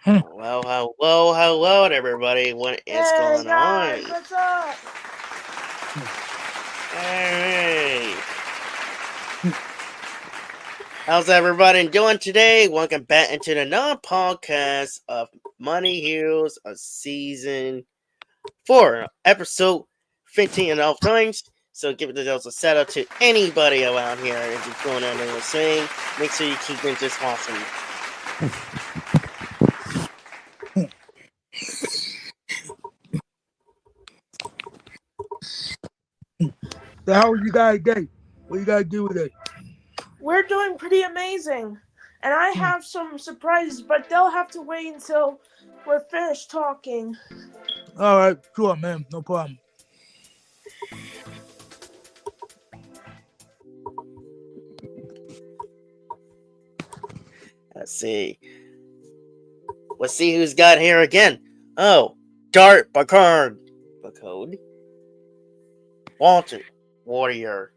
Hello, everybody. What is Hey going guys, on? what's up? Hey, how's everybody doing today? Welcome back into the non-podcast of Money Heroes of Season 4, episode 15 and all times. So give it a shout out to anybody around here if you're going on and listening. Make sure you keep it just awesome. So how was you guys' day? What you guys do today? We're doing pretty amazing. And I have some surprises, but they'll have to wait until we're finished talking. All right, sure, man, no problem. Let's see. Let's see who's got here again. Oh, Dart Bacard. Bacode. Walter Warrior.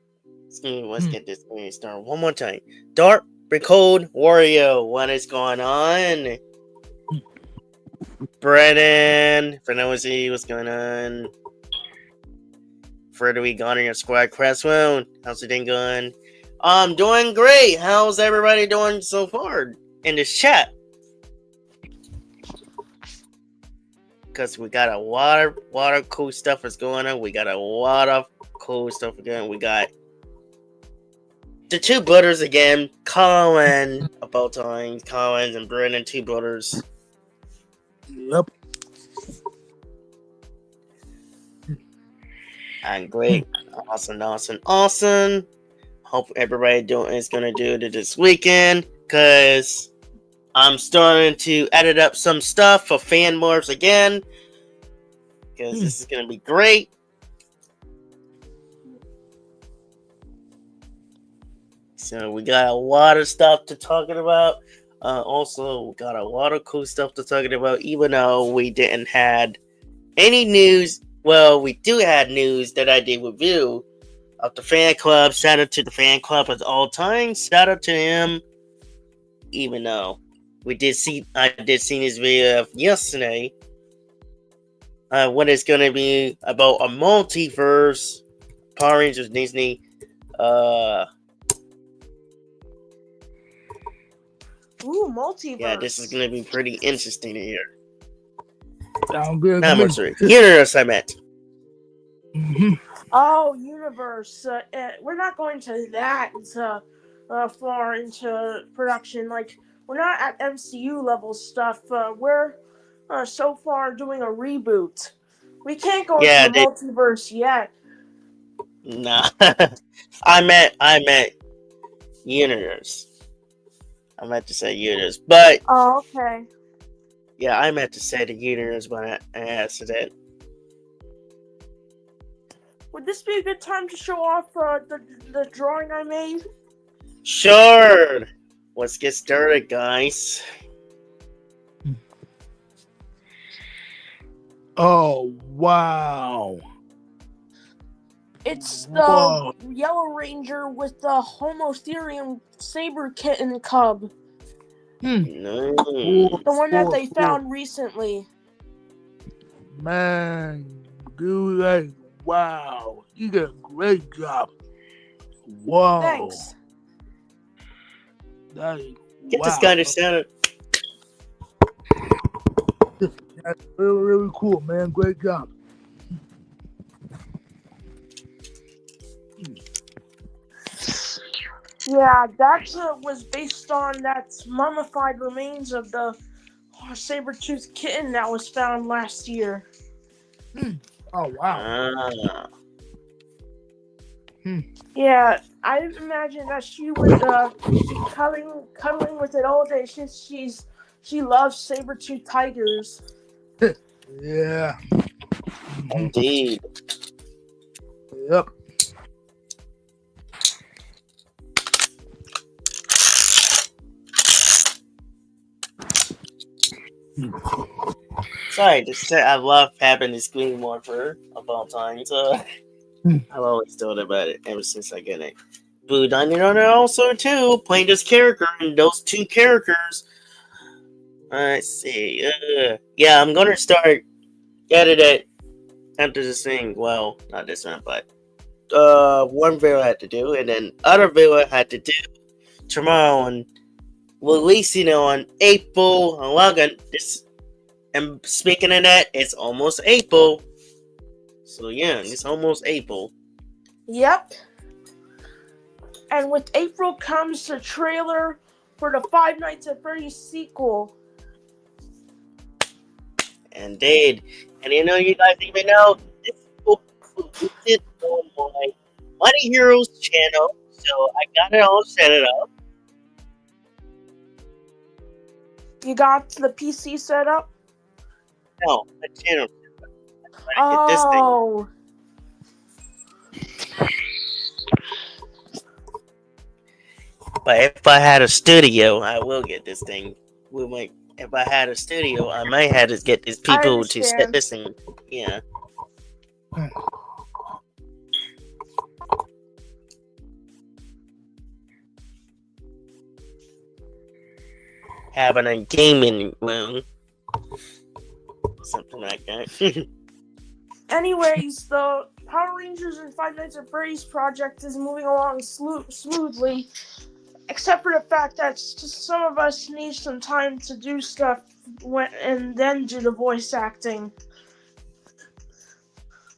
Excuse me, let's get this thing started one more time. Dart Bacode Warrior. What is going on? Brennan. Fernandez, what's going on? Frederick on your squad Cresswell. How's it going? I'm doing great. How's everybody doing so far in this chat? Because we got a lot of cool stuff is going on. We got a lot of cool stuff again. We got the two brothers again, Collins and Brennan, two brothers. Yep. And great. Awesome. Hope everybody is gonna do it this weekend. Cause I'm starting to edit up some stuff for fan morphs again. Because this is gonna be great. So we got a lot of stuff to talking about. Also, we got a lot of cool stuff to talking about. Even though we didn't had any news. Well, we do have news that I did review of the fan club. Shout out to the fan club at all times. Shout out to him. Even though I did see this video of yesterday. What is going to be about a multiverse, Power Rangers Disney. Ooh, multiverse. Yeah, this is going to be pretty interesting to hear. Sound good. Universe, I meant. Oh, universe. We're not going to that far into production. Like, we're not at MCU level stuff. We're so far doing a reboot. We can't go into the multiverse yet. Nah. I meant universe. I meant to say universe, but oh, okay. Yeah, I meant to say the universe by accident. Would this be a good time to show off the drawing I made? Sure. Let's get started, guys. Oh, wow. It's the Yellow Ranger with the Homotherium Saber Kitten Cub. No. The one that they found recently. Man, dude, wow. You did a great job. Whoa. Thanks. Get this guy to sound it. That's really, really cool, man. Great job. Yeah, that was based on that mummified remains of the saber-toothed kitten that was found last year. Oh, wow. Yeah, I imagine that she would be cuddling with it all day since she loves saber-toothed tigers. Yeah. Indeed. Yep. Sorry, just say I love having the screen morpher of all time. So I've always thought about it ever since I got it. Blue Diamond on it also too, playing this character, and those two characters Let's see. Yeah, I'm gonna start edit it after this thing. Well, not this one, but one video I had to do, and then other video I had to do tomorrow, and releasing it on April 11th. And speaking of that, it's almost April. So yeah, it's almost April. Yep. And with April comes the trailer for the Five Nights at Freddy's sequel. Indeed. And you guys even know this will be released on my Money Heroes channel. So I got it all set it up. You got the PC set up? No, the channel. Get this thing. Oh. But if I had a studio, I will get this thing. If I had a studio, I might have to get these people to set this thing. Yeah. Having a gaming room. Something like that. Anyways, the Power Rangers and Five Nights at Freddy's project is moving along smoothly, except for the fact that some of us need some time to do stuff and then do the voice acting.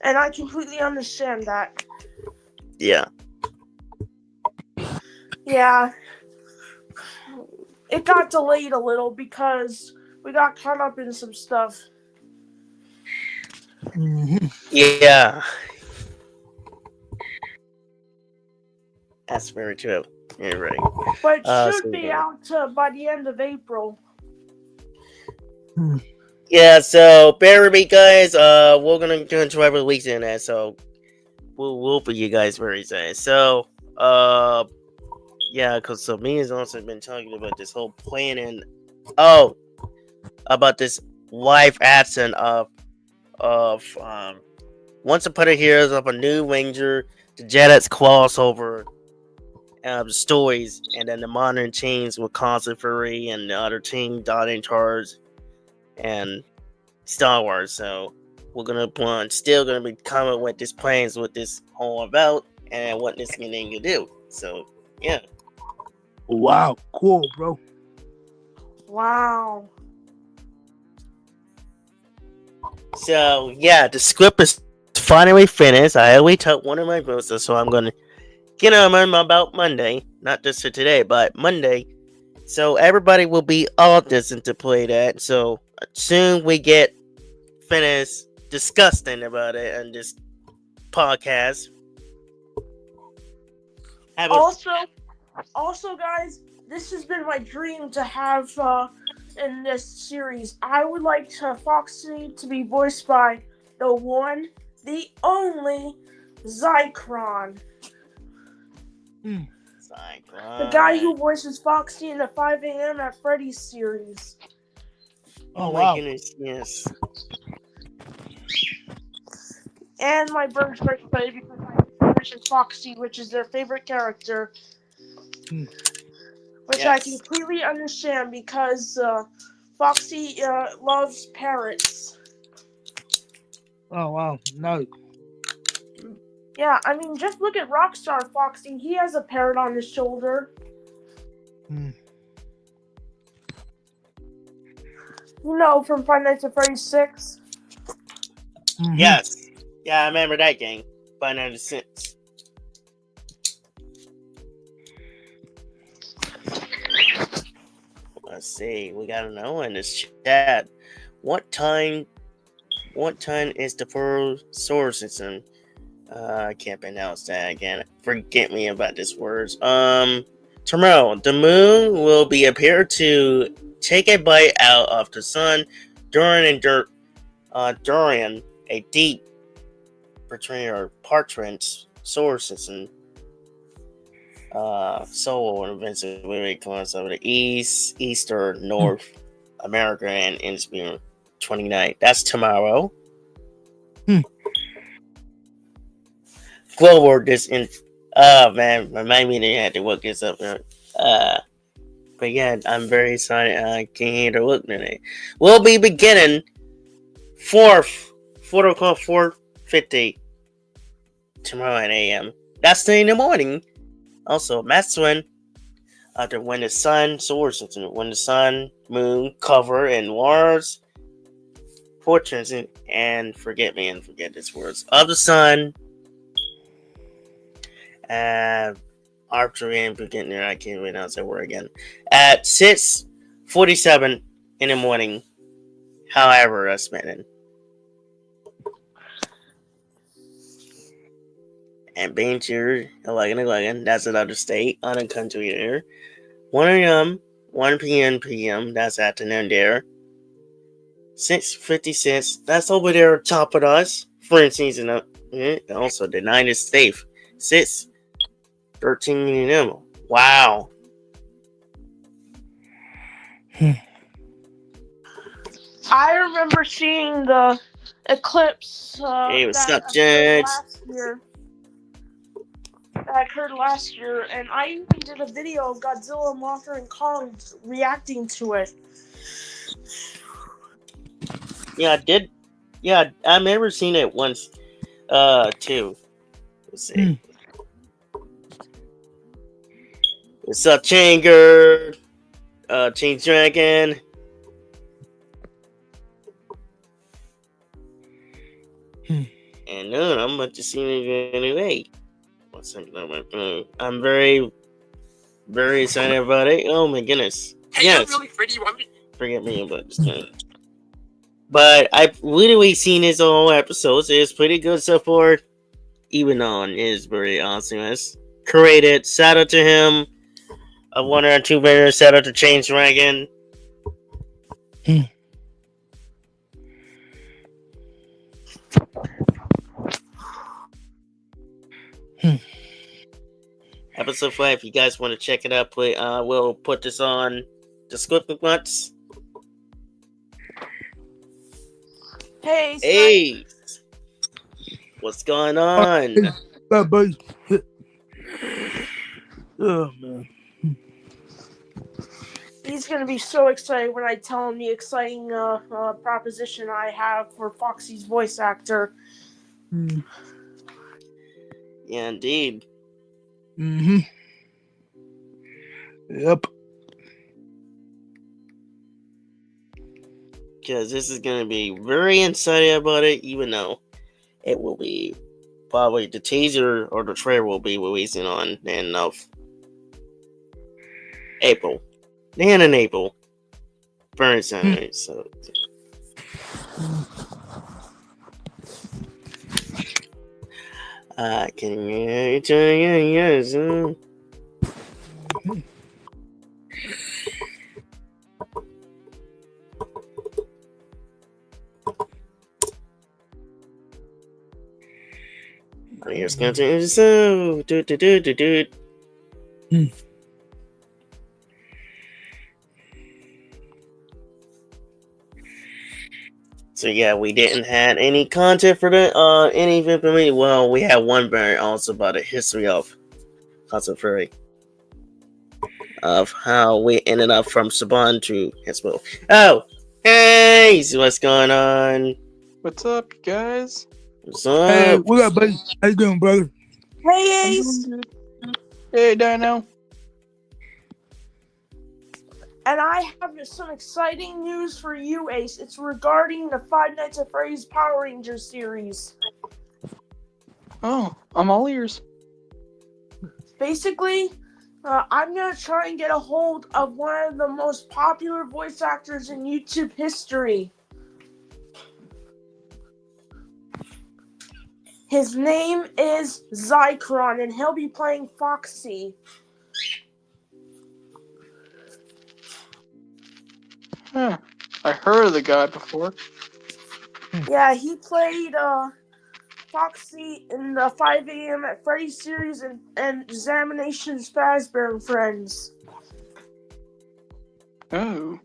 And I completely understand that. Yeah. Yeah. It got delayed a little because we got caught up in some stuff. Yeah. That's very true. You're right. But it should be out by the end of April. Yeah, so bear with me, guys. We're gonna try releasing that, so we'll for you guys very soon. So, yeah, because me has also been talking about this whole planning. Oh, about this live action of Once Upon a Heroes of a New Ranger, the Jetix crossover stories, and then the modern teams with Constant Fury and the other team Dotting Charge and Star Wars. So we're still gonna be coming with these plans, what this whole about, and what this thing can do. So yeah. Wow, cool, bro. Wow. So yeah, the script is finally finished. I already took one of my votes, so I'm gonna get on about Monday, not just for today, but Monday. So everybody will be auditioning to play that. So soon we get finished discussing about it on this podcast. Also, guys, this has been my dream to have in this series. I would like Foxy to be voiced by the one, the only Zycron. Zycron. The guy who voices Foxy in the 5 a.m. at Freddy's series. Oh my goodness, yes. And my birds birthday because I voices Foxy, which is their favorite character. Which I completely understand because Foxy loves parrots. Oh, wow. No. Yeah, I mean, just look at Rockstar Foxy. He has a parrot on his shoulder. You know, from Five Nights at Freddy's 6. Yes. Yeah, I remember that game. Five Nights at 6. Let's see. We gotta know in this chat. What time is the first solar system? I can't pronounce that again. Forget me about this words. Tomorrow, the moon will be appear to take a bite out of the sun during a deep portrait solar system. Solar events will close over the east or North America and in 29th. That's tomorrow. Global this in. Oh man, remind me to have to look this up. But yeah, I'm very excited. I can't look at it. We'll be beginning 4 o'clock, 4:50 tomorrow at a.m. That's 3 in the morning. Also, Maxwin, after when the sun, solar system, when the sun, moon cover in Mars, portraits and forget these words of the sun, archery and beginning. I can't pronounce that word again. At 6:47 in the morning. However, that's meant. And being here 11:11, that's another state on a country there. 1 a.m., 1 p.m., that's afternoon there. 6:56, that's over there top of us. For instance, also the United States. 6:13 a.m. Wow. I remember seeing the eclipse Hey, what's that up, Judge? occurred last year, and I even did a video of Godzilla, Mothra, and Kong reacting to it. Yeah, I did. Yeah, I've never seen it once, too. Let's see. What's up, Changer? Chain Dragon. And no, I'm about to see it anyway. I'm very, very excited about it. Oh my goodness. Hey, yes. Really, Freddy, you want me? Forget me about this game. But I've literally seen his whole episodes. It's pretty good so far. Even on is very awesome. It's created. Shout out to him. A 1 or 2 better. Shout out to Chain Dragon. Episode 5, if you guys want to check it out, please, we'll put this on description box. Hey, What's going on? Bye, buddy. Oh, man. he's gonna be so excited when I tell him the exciting proposition I have for Foxy's voice actor. Yeah, indeed. Mm-hmm. Yep. Because this is going to be very excited about it, even though it will be probably the teaser or the trailer will be releasing on the end of April. The end in April. Very excited. So. Can you yes. Here's continue so do. So yeah, we didn't have any content for the any information. Well, we had one very also about the history of Concept Fury. Of how we ended up from Saban to Hezbollah. Oh, hey, so what's going on? What's up, guys? What's up? Hey, what up, buddy? How you doing, brother? Hey, Ace! Hey, Dino. And I have some exciting news for you, Ace. It's regarding the Five Nights at Freddy's Power Rangers series. Oh, I'm all ears. Basically, I'm going to try and get a hold of one of the most popular voice actors in YouTube history. His name is Zycron, and he'll be playing Foxy. Huh. I heard of the guy before. Yeah, he played Foxy in the 5 a.m. at Freddy's series and Examination Fazbear and Friends. Oh.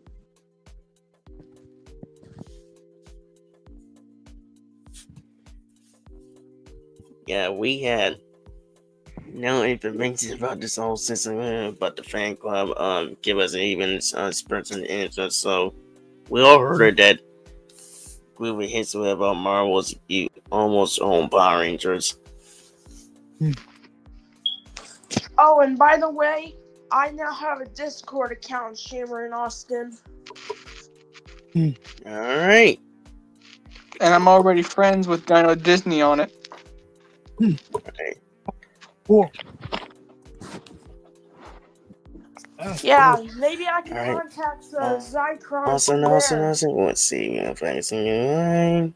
Yeah, we had no information about this whole system, about the fan club, give us even person answer. So we all heard that movie history about Marvel's you almost own Power Rangers. Oh, and by the way, I now have a Discord account, Shamer and Austin. Alright. And I'm already friends with Dino Disney on it. Right. Cool. Yeah, maybe I can Alright. contact Zycron Also, from there. let's see if I can see you online.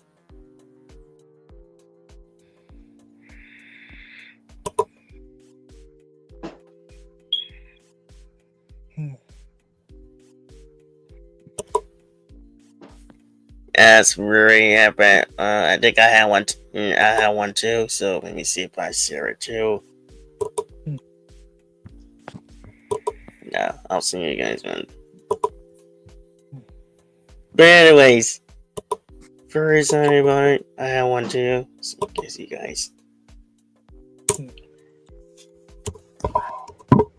That's really happened. I think I had one. I had one too. So let me see if I share it too. No, I'll see you guys, man. But anyways, very sorry about it. I had one too. So in case you guys.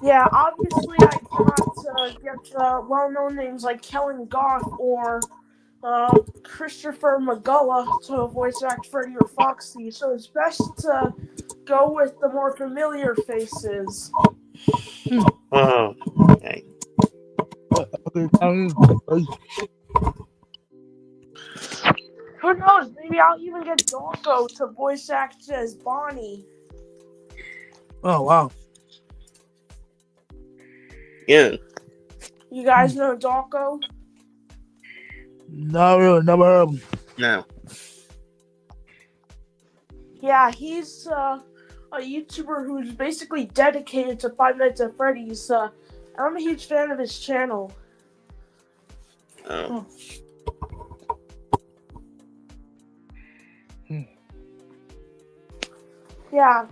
Yeah, obviously I cannot get well-known names like Kellen Goff or Christopher McGullough to voice act Freddy or Foxy, so it's best to go with the more familiar faces. Oh, okay. Who knows? Maybe I'll even get Donko to voice act as Bonnie. Oh, wow. Yeah. You guys know Donko? Not really, never heard of him. No. Yeah, he's a YouTuber who's basically dedicated to Five Nights at Freddy's. I'm a huge fan of his channel. Oh. Yeah.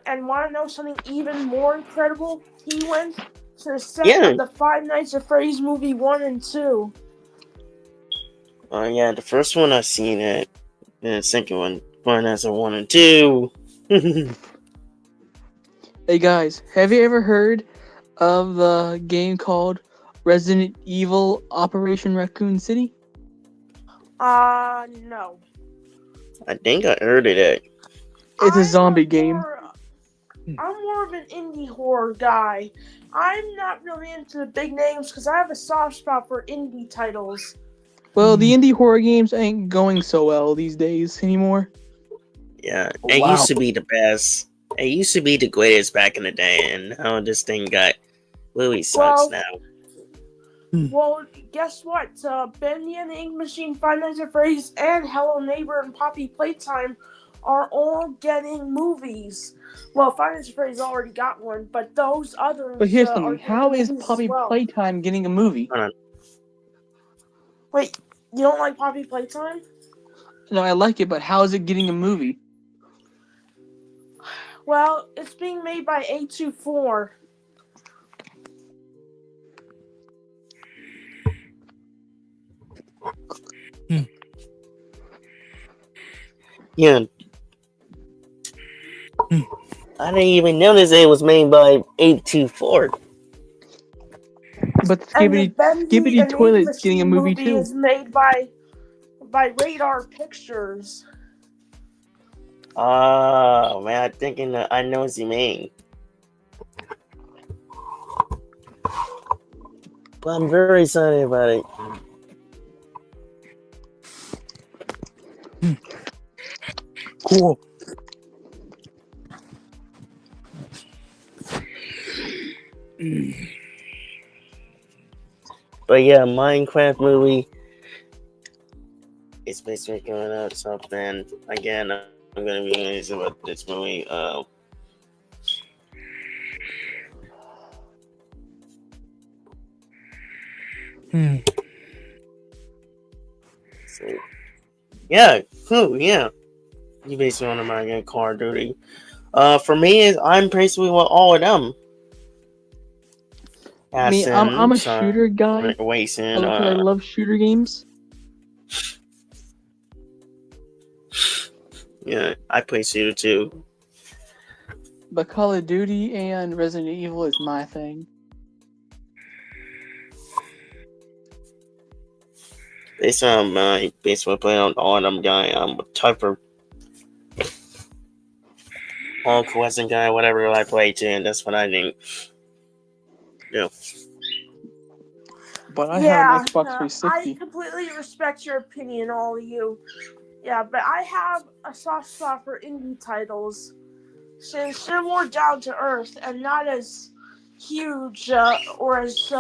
And want to know something even more incredible? He went to the set of the Five Nights at Freddy's movie 1 and 2. Oh yeah, the first one I've seen it. And the second one, Five Nights at 1 and 2. Hey guys, have you ever heard of the game called Resident Evil Operation Raccoon City? No. I think I heard of it. It's a zombie game. I'm more of an indie horror guy. I'm not really into the big names because I have a soft spot for indie titles. Well, the indie horror games ain't going so well these days anymore. Yeah, it used to be the best. It used to be the greatest back in the day, and now this thing really sucks now. Well, guess what? Bendy and the Ink Machine, Five Nights at Freddy's, and Hello Neighbor and Poppy Playtime are all getting movies. Well, Five Nights at Freddy's already got one, but those others. But here's something: how is Poppy Playtime getting a movie? Hold on. Wait, you don't like Poppy Playtime? No, I like it, but how is it getting a movie? Well, it's being made by A24. Yeah. I didn't even notice it was made by 824. But Skibbity Toilet's getting a movie too. Is made by Radar Pictures. Oh man, I'm thinking that I know what you mean. But I'm very excited about it. Cool. But yeah, Minecraft movie is basically coming out something. Again, I'm gonna be honest about this movie. So, yeah, cool, yeah. You basically on American Call of Duty. For me, I'm basically with all of them. I mean, I'm a shooter guy. I love shooter games. Yeah, I play shooter too. but Call of Duty and Resident Evil is my thing. Based on playing on all of them guy, I'm a type of all question guy, whatever I play to, and that's what I think. Yeah. But I have Yeah, an Xbox I 360. completely respect your opinion, all of you. Yeah, but I have a soft spot for indie titles since they're more down to earth and not as huge or as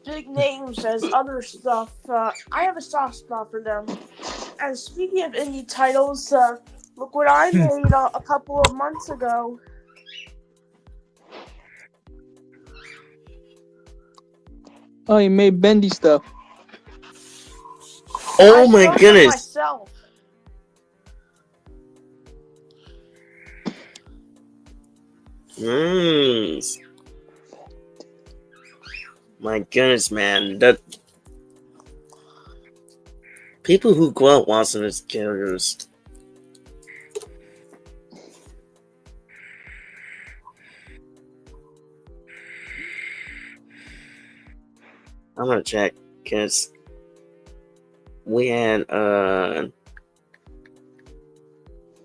big names as other stuff. I have a soft spot for them. And speaking of indie titles, look what I made a couple of months ago. Oh, you made bendy stuff. Oh I my built them goodness! myself. My goodness, man! That people who grow up watching these characters. I'm gonna check because we had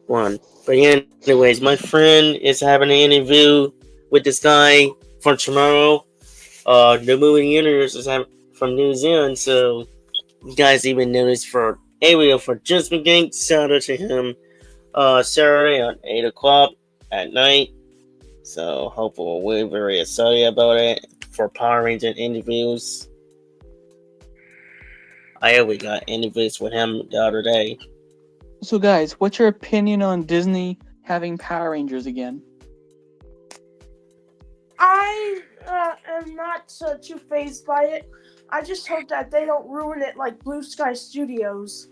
one. But yeah, anyways, my friend is having an interview with this guy for tomorrow. The movie universe is from New Zealand, so you guys even noticed for Ariel for Judgement Gang. Shout out to him. Saturday at 8 o'clock at night. So hopefully we're very excited about it for Power Ranger interviews. We got interviews with him the other day. So, guys, what's your opinion on Disney having Power Rangers again? I am not too fazed by it. I just hope that they don't ruin it like Blue Sky Studios.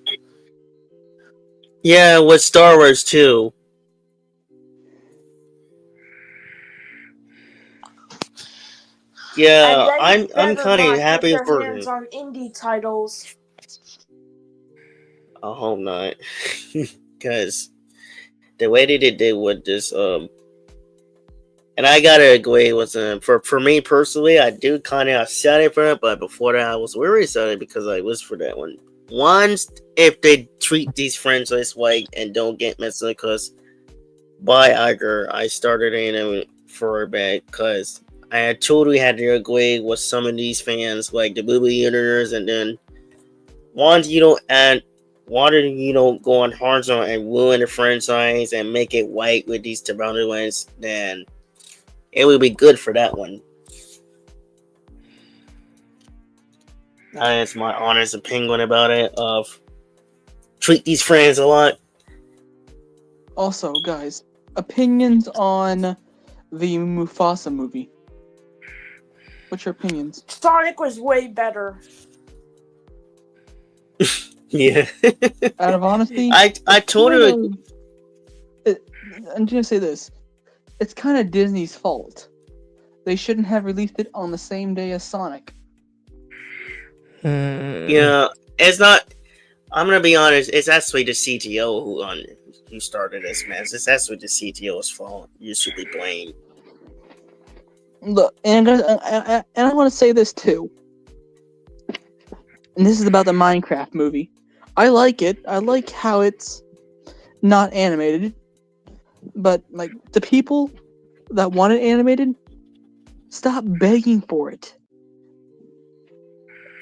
Yeah, with Star Wars too. Yeah, I'm kind of happy get for their hands on indie titles. I hope not, because the way they did with this, and I gotta agree with them. For me personally, I do kind of excited for it, but before that, I was very excited because I was for that one. Once, if they treat these franchises right and don't get messed up, because by Iger, I started in for a bit because I had totally had to agree with some of these fans, like the movie universe, and then once you don't go on Horizon and ruin the franchise and make it white with these Toronto ones, then it would be good for that one. That is my honest opinion about it. Of treat these friends a lot. Also, guys, opinions on the Mufasa movie. What's your opinions? Sonic was way better. Yeah. Out of honesty, I totally. I'm gonna say this. It's kind of Disney's fault. They shouldn't have released it on the same day as Sonic. Yeah, it's not. I'm gonna be honest. It's actually the CTO who started this mess. It's actually the CTO's fault. You should be blamed. Look, and I want to say this too. And this is about the Minecraft movie. I like it. I like how it's not animated. But, like, the people that want it animated, stop begging for it.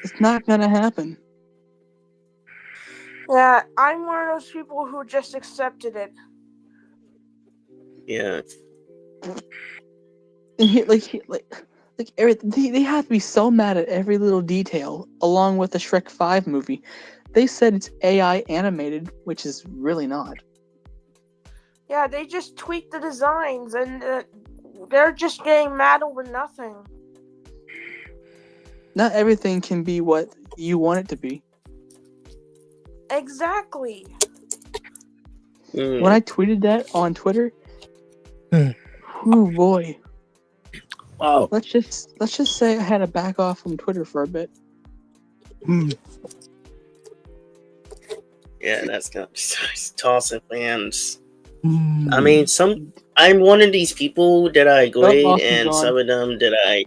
It's not gonna happen. Yeah, I'm one of those people who just accepted it. Yeah. And they have to be so mad at every little detail, along with the Shrek 5 movie. They said it's AI animated, which is really not. Yeah, they just tweaked the designs, and they're just getting mad over nothing. Not everything can be what you want it to be. Exactly. When I tweeted that on Twitter, oh boy. Wow. Let's just say I had to back off from Twitter for a bit. Yeah, that's gonna be tossing fans. I mean, I'm one of these people that I grade, Austin's and gone. some of them that I.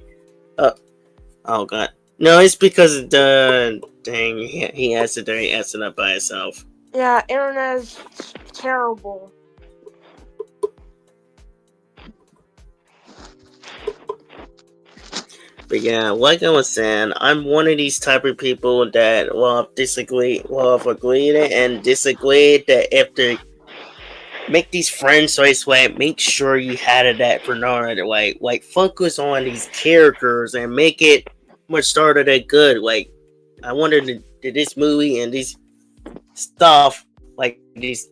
Oh god, no, it's because of the dang he accidentally asked it up by himself. Yeah, internet is terrible. But yeah, like I was saying, I'm one of these type of people that have agreed and disagreed that if they make these friends this way, make sure you had it that for another way. Like focus on these characters and make it much started that good. Like I wanted to this movie and this stuff, like these,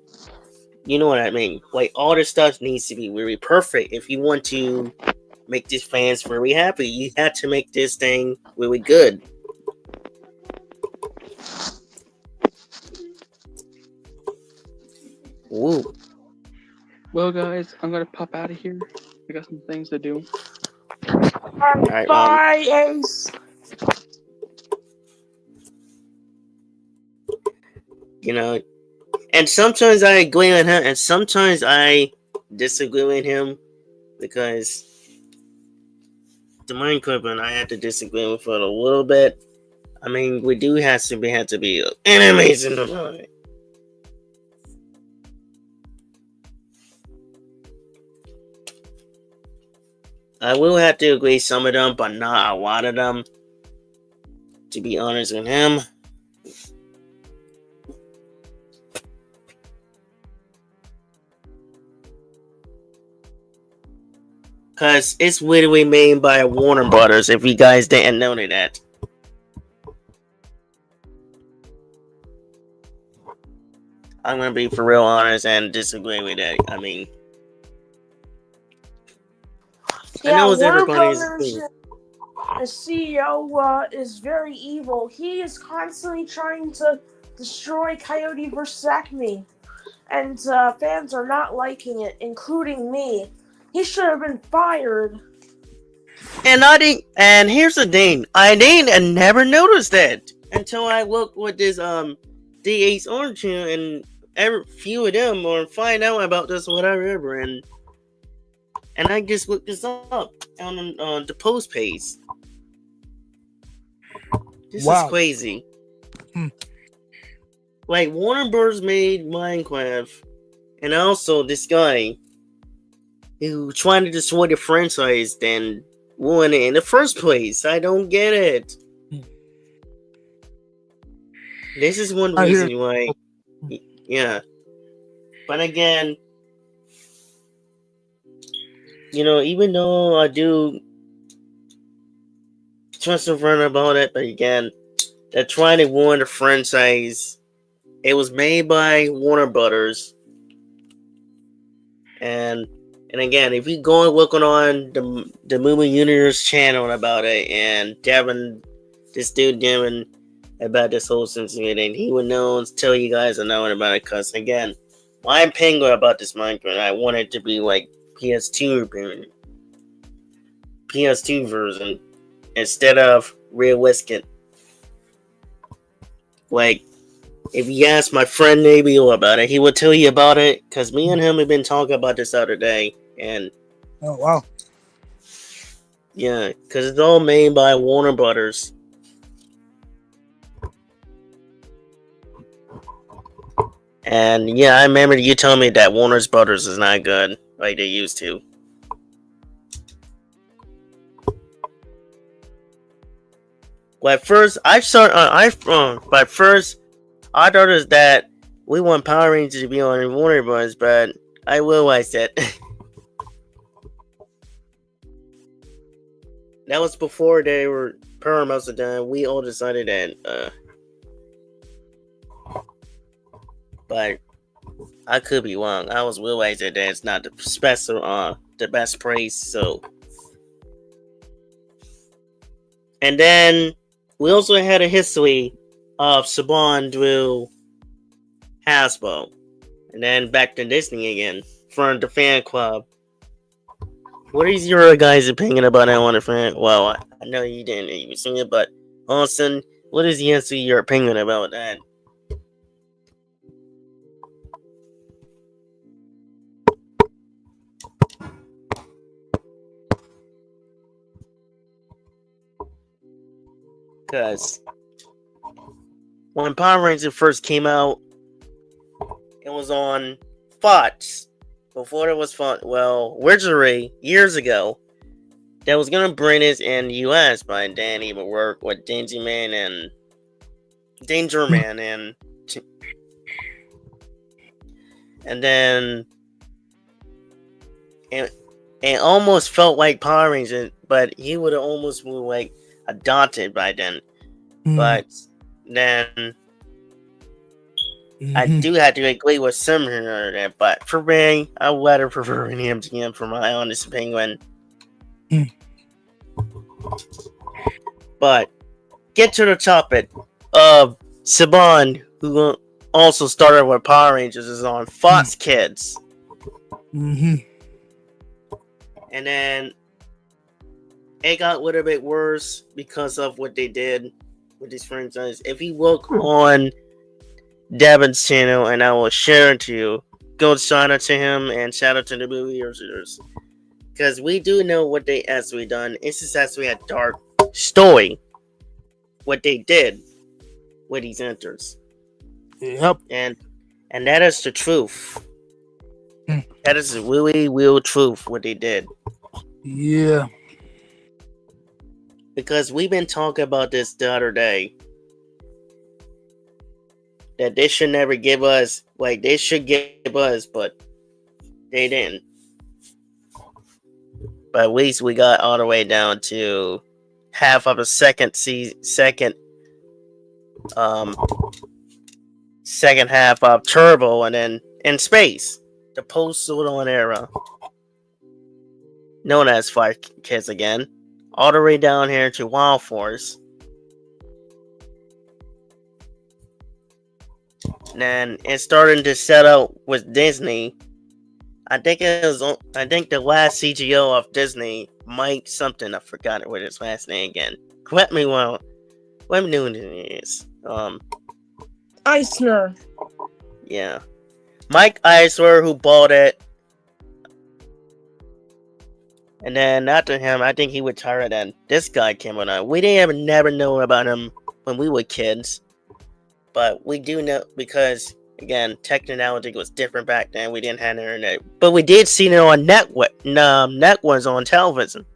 you know what I mean? Like all this stuff needs to be really perfect if you want to make these fans very happy. You had to make this thing really good. Ooh. Well, guys, I'm gonna pop out of here. I got some things to do. Alright, Bye, Ace. you know, and sometimes I agree with him, and sometimes I disagree with him because the Minecraft and I had to disagree with it a little bit. I mean, we do have to be enemies in the movie. I will have to agree some of them, but not a lot of them. To be honest with him. Because it's literally made by Warner Brothers, if you guys didn't know that. I'm going to be for real honest and disagree with that. I mean, I know it's Warner everybody's Brothers, thing. the CEO is very evil. He is constantly trying to destroy Coyote vs. Acme, and fans are not liking it, including me. He should have been fired. And here's the thing, I didn't never noticed that until I looked with this D8's Orange here, and every few of them or find out about this or whatever, and I just looked this up on the post page. This is crazy. Like Warner Bros. Made Minecraft, and also this guy who trying to destroy the franchise, then ruin it in the first place. I don't get it. This is one reason why. Yeah. But again, even though I do trust a friend about it, but again, they're trying to ruin the franchise. It was made by Warner Brothers. And again, if you go and look on the Movie Universe channel about it, and this dude Devin, about this whole incident, and he would tell you guys about it, because again, my opinion about this Minecraft, I want it to be like PS2 version instead of realistic. Like, if you ask my friend Nabil about it, he will tell you about it, because me and him have been talking about this other day, and oh wow, yeah, because it's all made by Warner Brothers. And yeah, I remember you telling me that Warner's Brothers is not good like they used to. Well, at first, I thought it was that we want Power Rangers to be on Warner Bros., but I realized that that was before they were Paramount was done. We all decided that, but I could be wrong. I was realizing that it's not the best praise. So, and then we also had a history of Saban through Hasbro, and then back to Disney again from the fan club. What is your guys' opinion about that one, fan? Well, I know you didn't even see it, but Austin, what is your opinion about that? Because when Power Rangers first came out, it was on Fox. Before it was Fox, well, originally, years ago, that was going to bring this in the US, but then he would work with Danger Man and then it almost felt like Power Rangers, but he would have almost been like adopted by then. But then I do have to agree with some here or there, but for me, I would rather prefer an MGM for my honest opinion. But get to the topic of Saban, who also started with Power Rangers, is on Fox Kids. And then it got a little bit worse because of what they did with this franchise. If you look on Devin's channel, and I will share it to you, go shout out to him and shout out to the movie reviewers. Because we do know what they actually done. It's just actually a dark story. What they did with these enters. Yep. And that is the truth. That is the really real truth what they did. Yeah. Because we've been talking about this the other day. That they should never give us, like they should give us, but they didn't. But at least we got all the way down to half of the second half of Turbo, and then in space, the post-Zordon era, known as Five Kids again, all the way down here to Wild Force. And then it's starting to set up with Disney. I think the last CGO of Disney, Mike something, I forgot what his last name again. Correct me well. What I'm doing is Eisner. Yeah. Mike Eisner, who bought it. And then after him, I think he retired, and this guy came on. We didn't never know about him when we were kids. But we do know because, again, technology was different back then. We didn't have internet. But we did see it on networks on television.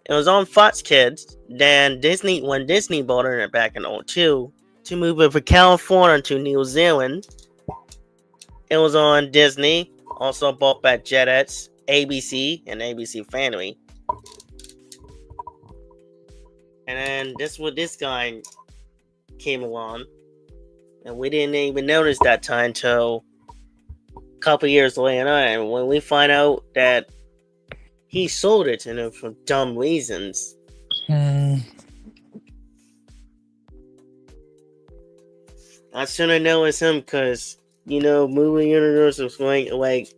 It was on Fox Kids. Then when Disney bought it back in 2002 to move it from California to New Zealand, it was on Disney. Also bought by Jetix, ABC, and ABC Family. And then this guy came along. And we didn't even notice that time until a couple years later on, when we find out that he sold it to them for dumb reasons. I should have known it's him because, movie universe was like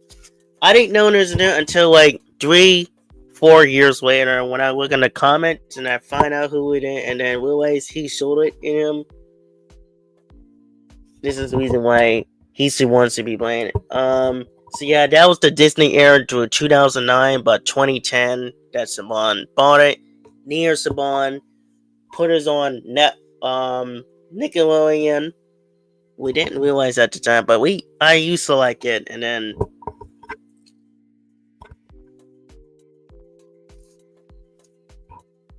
I didn't know this until like 3-4 years later when I look in the comments and I find out who it is and then realize he sold it to him. This is the reason why he's the one to be playing it. So yeah, that was the Disney era through 2009, but 2010 that Saban bought it. Near Saban put us on Nickelodeon. We didn't realize at the time, but I used to like it, and then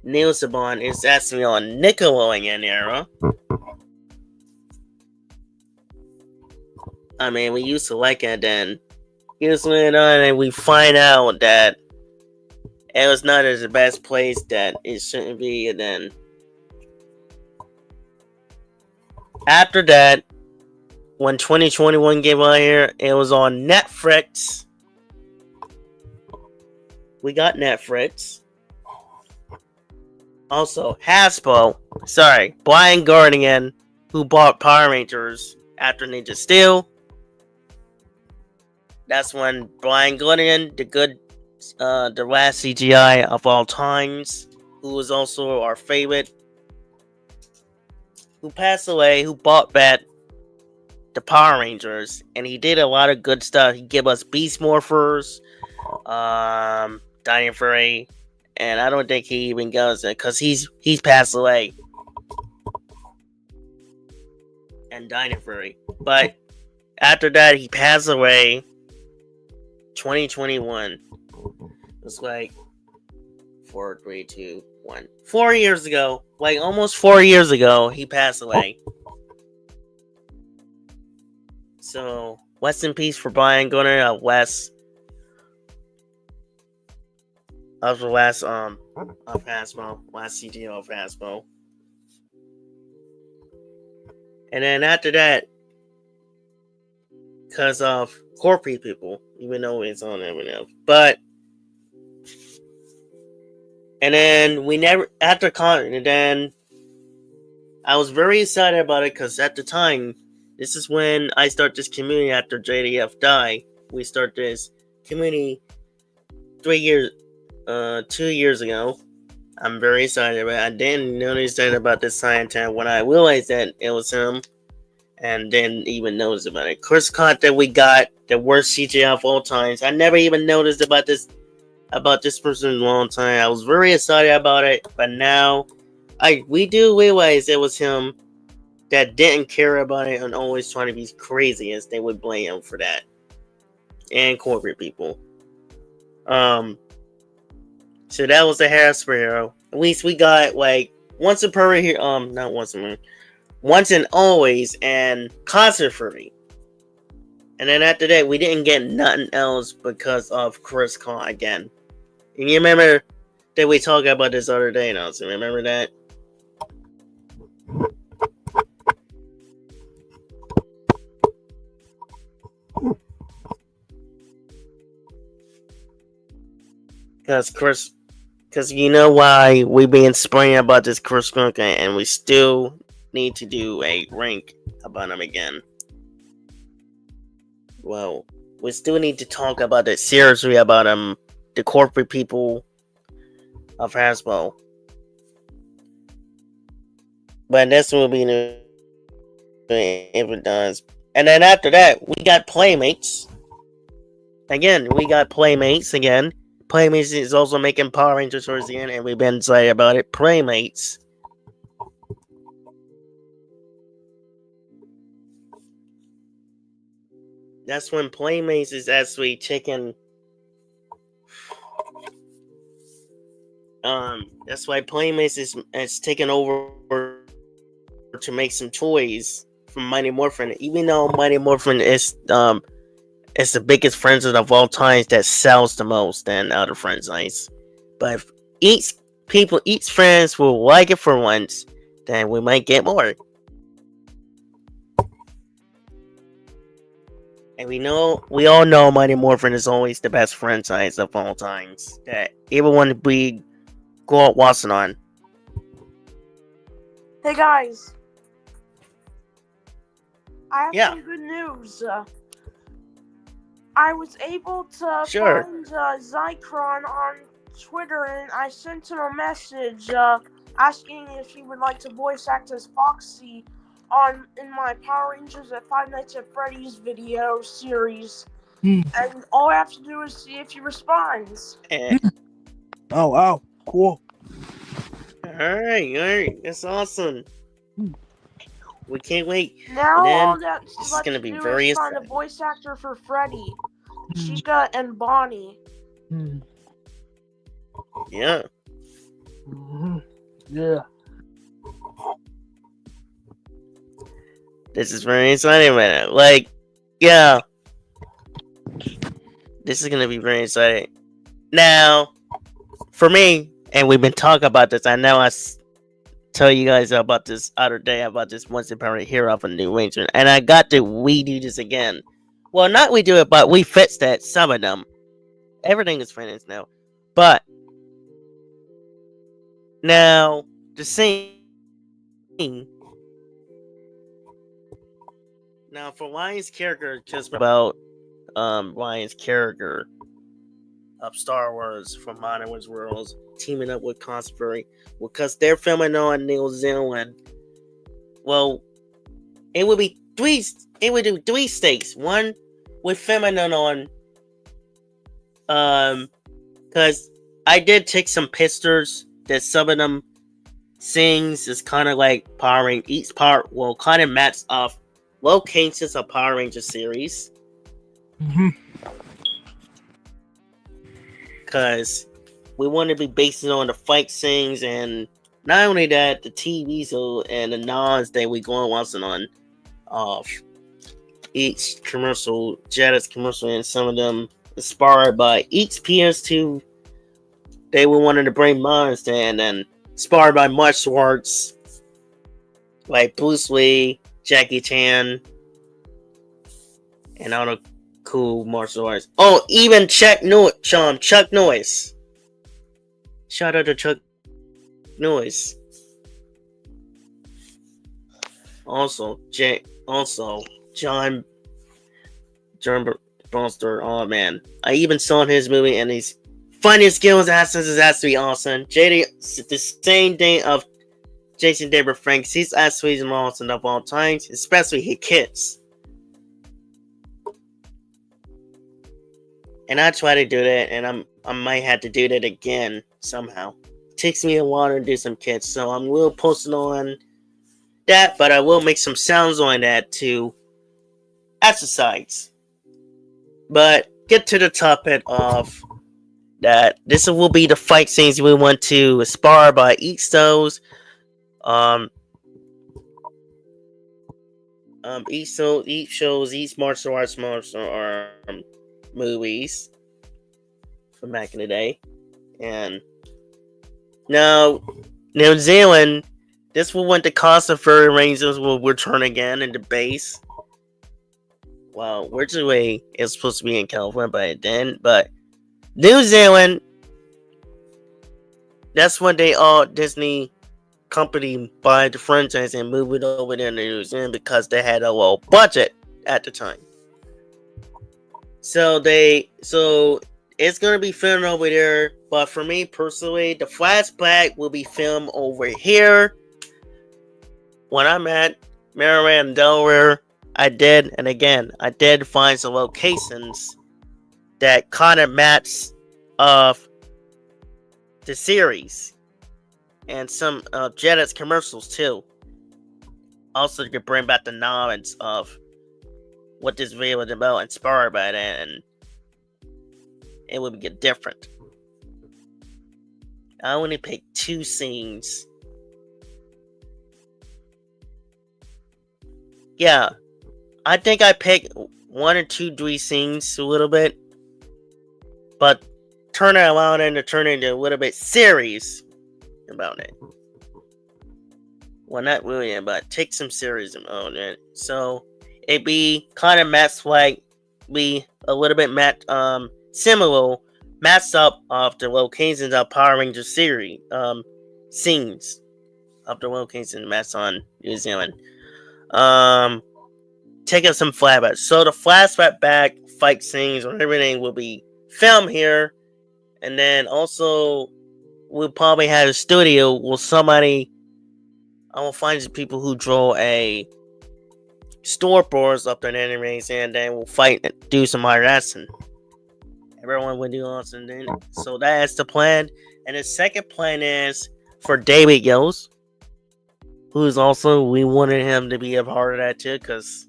Neil Saban is actually on Nickelodeon era. I mean, we used to like it then. Years went on, and we find out that it was not as the best place that it shouldn't be. And then after that, when 2021 came out here, it was on Netflix. We got Netflix. Also, Blind Guardian, who bought Power Rangers after Ninja Steel. That's when Blind Guardian, the last CGI of all times, who was also our favorite, who passed away, who bought back the Power Rangers, and he did a lot of good stuff. He gave us Beast Morphers, Dying Fury, and I don't think he even goes there because he's passed away. and Dino Fury. But after that, he passed away 2021. It's like 4, 3, 2, 1. 4 years ago, like almost 4 years ago, he passed away. So, rest in peace for Brian Gunner of West. Of Hasbro, last CTO of Hasbro. And then after that, because of corporate people, even though it's on everything else. But, and then we never, after Con, and then I was very excited about it because at the time, this is when I start this community after JDF died. We start this community 2 years ago. I'm very excited about it. I didn't notice that about this scientist when I realized that it was him, and didn't even notice about it. Chris Cott that we got, the worst CGI of all times. I never even noticed about this person in a long time. I was very excited about it, but now we do realize it was him that didn't care about it and always trying to be crazy, as they would blame him for that. And corporate people. So that was the hair superhero. At least we got like once and always and concert fury. And then after that we didn't get nothing else because of Chris Khan again. And you remember that we talked about this other day now, so remember that? Because you know why we've been spraying about this Chris Kunk, and we still need to do a rank about him again. Well, we still need to talk about it seriously about him, the corporate people of Hasbro. But this will be new if it does. And then after that, we got Playmates. Again, we got Playmates again. Playmates is also making Power Rangers towards the end, and we've been excited about it. Playmates. That's when Playmates is actually taking. That's why Playmates is taking over to make some toys from Mighty Morphin. Even though Mighty Morphin is the biggest franchise of all times that sells the most than other franchises. But if each friends will like it for once, then we might get more. And we all know Mighty Morphin is always the best franchise of all times that everyone be go out watching on. Hey guys, I have some good news. I was able to find Zycron on Twitter, and I sent him a message asking if he would like to voice act as Foxy in my Power Rangers at Five Nights at Freddy's video series. And all I have to do is see if he responds. Oh wow, cool. Alright, that's awesome. We can't wait. Now all that's this is left gonna to be do very is find a voice actor for Freddy, Chica, and Bonnie. Yeah. Yeah. This is very exciting right now. Like, yeah. This is gonna be very exciting. Now, for me, and we've been talking about this, I know I tell you guys about this other day about this Once Upon a Hero of a New Ranger, and I got to redo this again. Well, not redo it, but we fixed that, some of them. Everything is finished now. But now the scene. Now for Ryan's character, just about Ryan's character of Star Wars from Modern Wars Worlds teaming up with Cosbury, because they're filming on New Zealand. Well, it would be three. It would do 3 states. One with filming on, because I did take some pictures that some scenes is kind of like Power Rangers. Each part will kind of match off locations of Power Ranger series. Mm-hmm. Because we want to be based on the fight scenes, and not only that, the TV show and the nods that we go watching on each commercial, Jetix commercial, and some of them inspired by each PS2. They were wanting to bring mods and inspired by martial arts like Bruce Lee, Jackie Chan, and other cool martial arts. Oh, even Chuck Norris. Shout out to Chuck Norris. Also, John Bronster. Oh man, I even saw his movie, and his funny skills accents is actually awesome. JD, the same thing of Jason David Franks. He's actually the most of all times, especially his kids. And I try to do that, and I might have to do that again somehow. It takes me a while to do some kits, so I will post it on that, but I will make some sounds on that to exercise. But get to the topic of that. This will be the fight scenes we want to aspire by each those. Each shows, each martial arts movies from back in the day. And now New Zealand, this will want the constant furry rangers will return again in the base. Well, originally it's supposed to be in California by then, but New Zealand, that's when they all Disney company buy the franchise and move it over there to New Zealand because they had a low budget at the time. So it's gonna be filmed over there, but for me personally, the flashback will be filmed over here. When I'm at Maryland, Delaware, I did find some locations that kind of match of the series and some Jetix commercials too. Also, to bring back the knowledge of what this video was about, inspired by that, and it would get different. I only picked 2 scenes. Yeah, I think I picked 1 or 2, 3 scenes a little bit, but turn it around and turn it into a little bit serious about it. Well, not really, but take some serious about it. So it be kind of matched like be a little bit similar matched up of the locations of Power Ranger series scenes of the locations matched on New Zealand. Take up some flashbacks. So the flashback fight scenes and everything will be filmed here, and then also we'll probably have a studio where somebody. I will find some people who draw a storyboards up their animes, and then we'll fight and do some hard action. Everyone will do awesome then. So that's the plan. And the second plan is for David Yost, who's also, we wanted him to be a part of that too, because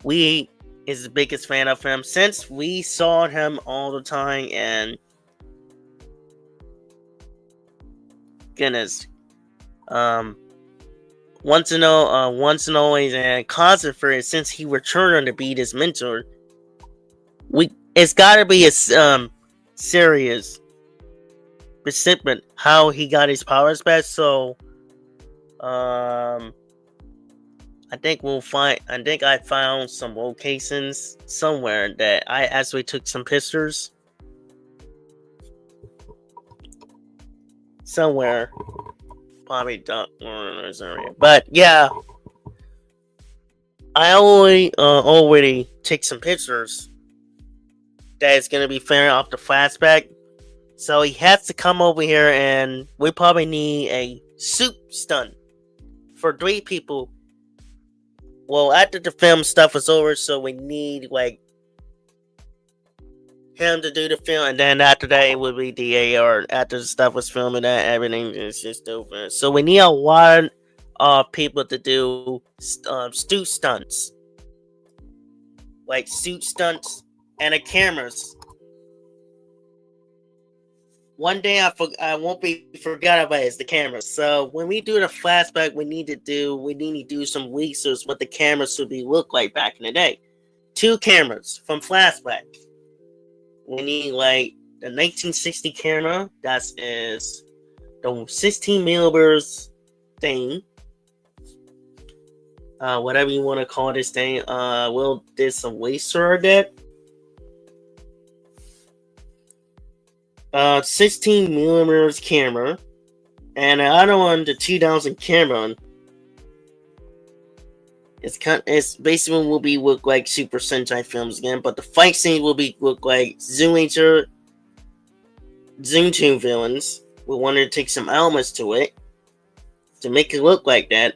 we is the biggest fan of him since we saw him all the time, and goodness, once and always, and constant for it since he returned to be this mentor. It's gotta be a serious recipient how he got his powers back. So I think I found some locations somewhere that I actually took some pictures somewhere. Probably don't but yeah, I already take some pictures that is gonna be fair off the flashback. So he has to come over here, and we probably need a soup stunt for 3 people. Well, after the film stuff is over, so we need like him to do the film, and then after that it would be DAR. After the stuff was filming, that everything is just over. So we need a lot of people to do suit stunts, like suit stunts, and the cameras. One day I won't be forgot about is the cameras. So when we do the flashback, we need to do some research what the cameras should be look like back in the day. 2 cameras from flashback. We need like the 1960 camera. That is the 16 millimeters thing. Whatever you want to call this thing. We'll did some waster that. 16 millimeters camera, and the other one, the 2000 camera. It's basically will be look like Super Sentai films again, but the fight scene will be look like Zoom 2 villains. We wanted to take some elements to it to make it look like that.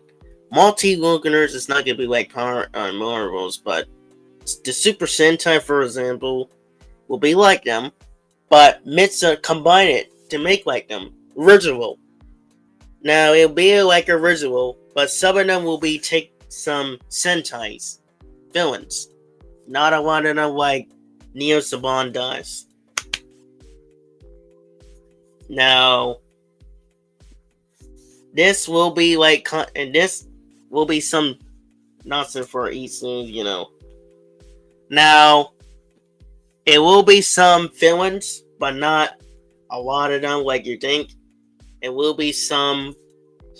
Multi-Loganers is not gonna be like Power Marvels, but the Super Sentai, for example, will be like them. But Mitsa combine it to make like them. Original. Now, it'll be like original, but some of them will be take some Sentai's villains. Not a lot of them like Neo Saban does. Now, this will be like, and this will be some nonsense for each scene, you know. Now, it will be some villains, but not a lot of them like you think. It will be some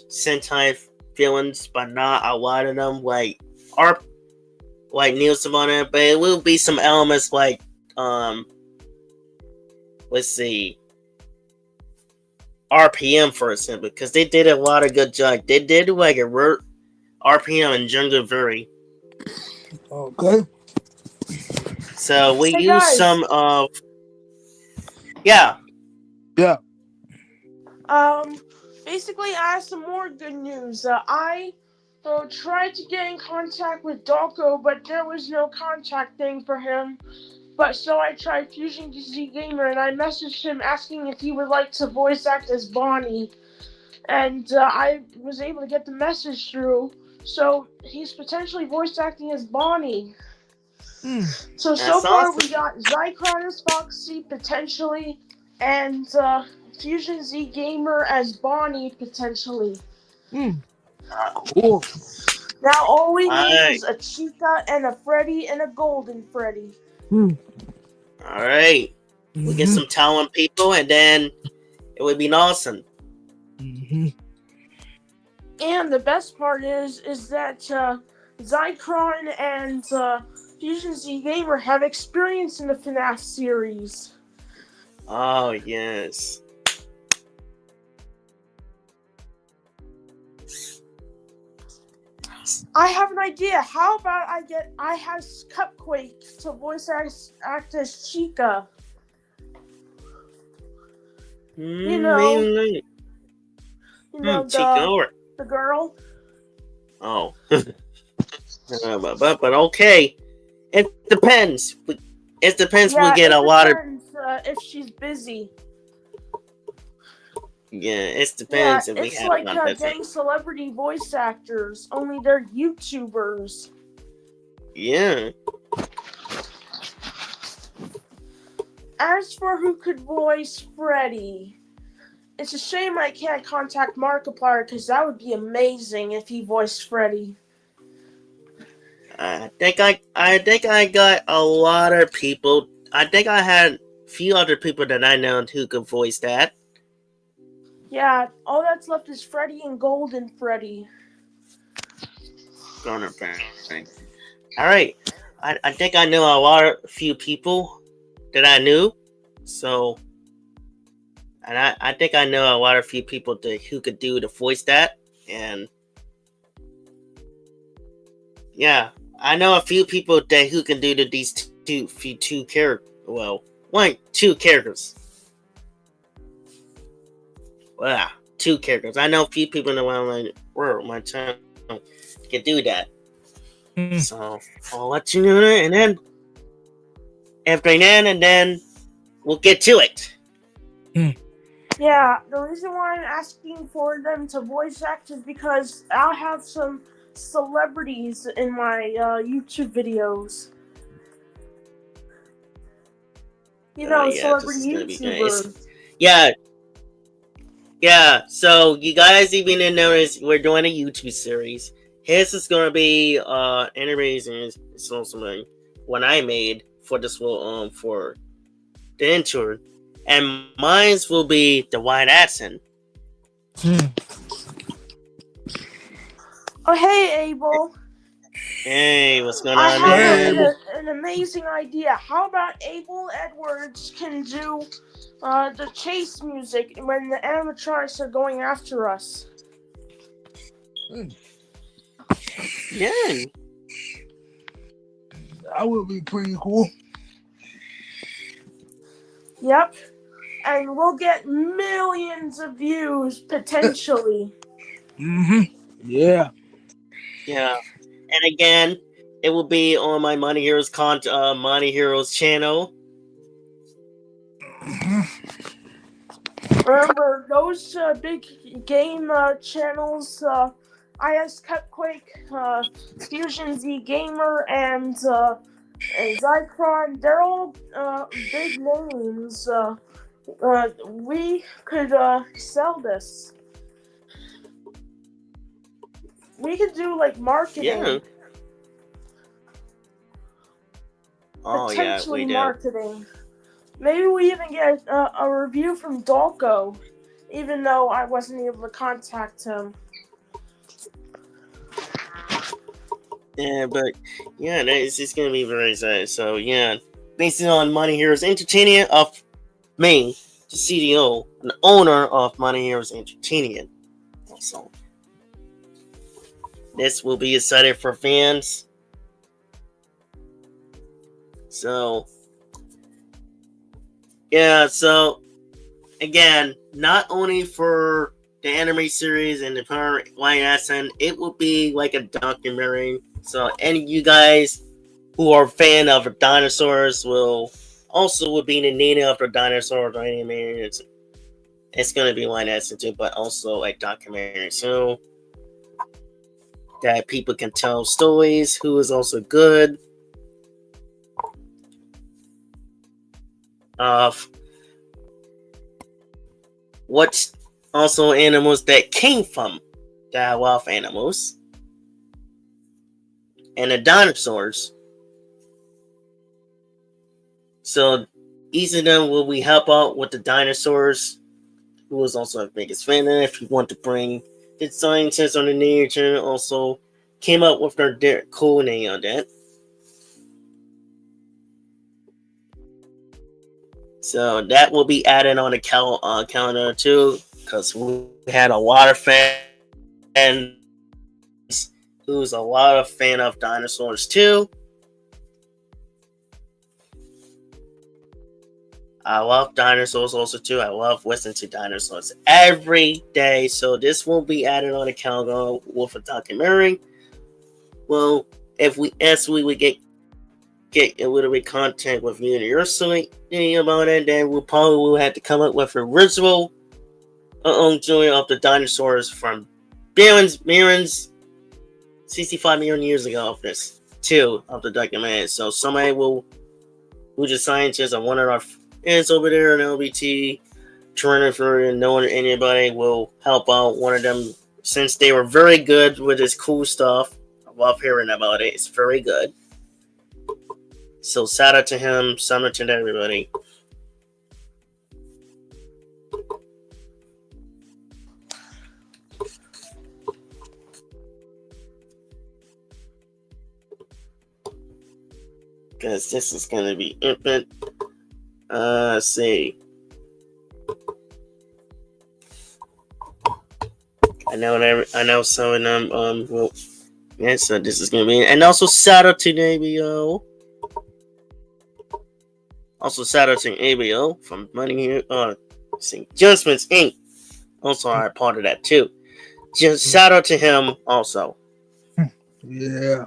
Sentai villains, but not a lot of them like Neo Saban. But it will be some elements like let's see, RPM for example, because they did a lot of good job. They did like a RPM and Jungle Fury. Okay. So we Hey, use guys. some of Yeah. Basically, I have some more good news. I tried to get in contact with Dalko, but there was no contact thing for him. But so I tried Fusion Z Gamer, and I messaged him asking if he would like to voice act as Bonnie. And I was able to get the message through. So he's potentially voice acting as Bonnie. So That's far awesome. we got Zycron as Foxy potentially, and Fusion Z Gamer as Bonnie potentially. Cool. Now all we need Alright. is a Chica and a Freddy and a Golden Freddy. Alright. We get some talent people, and then it would be awesome. And the best part is that Zycron and Fusion Z Gamer have experience in the FNAF series. Oh, yes. I have an idea. How about I have Cupquake to voice act as Chica? You know, Maybe. the girl. Oh. but okay. It depends. It depends. Yeah, we get a lot of. if she's busy. Yeah, it depends if we it's have like not busy. getting celebrity voice actors, only they're YouTubers. Yeah. As for who could voice Freddy, it's a shame I can't contact Markiplier because that would be amazing if he voiced Freddy. I think I got a lot of people. I think I had a few other people that I know who could voice that. Yeah, all that's left is Freddy and Golden Freddy. All right. I think I know a few people that I knew. So, and I think I know a few people who could do the voice that. And yeah, I know a few people who can do these two characters. Well, two characters. Wow, 2 characters. I know a few people in the world, my channel, can do that. So I'll let you know that, and then after that, and then we'll get to it. Yeah, the reason why I'm asking for them to voice act is because I'll have some celebrities in my YouTube videos. You know, Yeah, this is celebrity gonna be YouTubers. nice. Yeah. So you guys even didn't notice we're doing a YouTube series. His is gonna be animated. It's also one I made for this for the intro, and mine's will be the White Accent. Oh, hey, Abel. Hey, what's going I on? have an amazing idea. How about Abel Edwards can do the chase music when the animatronics are going after us? Yeah. That would be pretty cool. Yep. And we'll get millions of views, potentially. Yeah. Yeah. And again, it will be on my Money Heroes Money Heroes channel. Remember, those big game channels, IS Cupquake, Fusion Z Gamer, and Zycron, they're all big names. We could sell this. We could do like marketing. Yeah. Oh yeah, Potentially we do. marketing. Maybe we even get a review from Dalko, even though I wasn't able to contact him. Yeah, but yeah, it's just gonna be very sad. So yeah, based on Money Heroes Entertainment of me, the CDO, and owner of Money Heroes Entertainment. Also, this will be exciting for fans. So yeah, so again, not only for the anime series and the current White Accent, it will be like a documentary. So any of you guys who are a fan of dinosaurs will be the native of the dinosaurs or anime. It's gonna be White Accent too, but also a documentary. So that people can tell stories, who is also good. Of what's also animals that came from the wild animals and the dinosaurs. So each of them will we help out with the dinosaurs, who is also a biggest fan. And if you want to bring the scientists on the nature, also came up with their cool name on that. So that will be added on the calendar too, because we had a lot of fans who's a lot of fan of dinosaurs too. I love dinosaurs also too. I love listening to dinosaurs every day. So this will be added on the calendar with a documentary. Well, if we would get a little bit contact with me and your site about it, then we'll probably have to come up with a original joint of the dinosaurs from millions 65 million years ago of this too of the documentary. So somebody who's a scientist or one of our friends over there in LBT trying to know anybody will help out one of them, since they were very good with this cool stuff. I love hearing about it. It's very good. So shout out to him, shout out to everybody. Because this is gonna be infant. Let's see. I know some of them well, yeah, so this is gonna be, and also shout out to ABO. Also shout out to ABO from Money Here. Judgement Inc. Also are part of that too. Just shout out to him also. Yeah.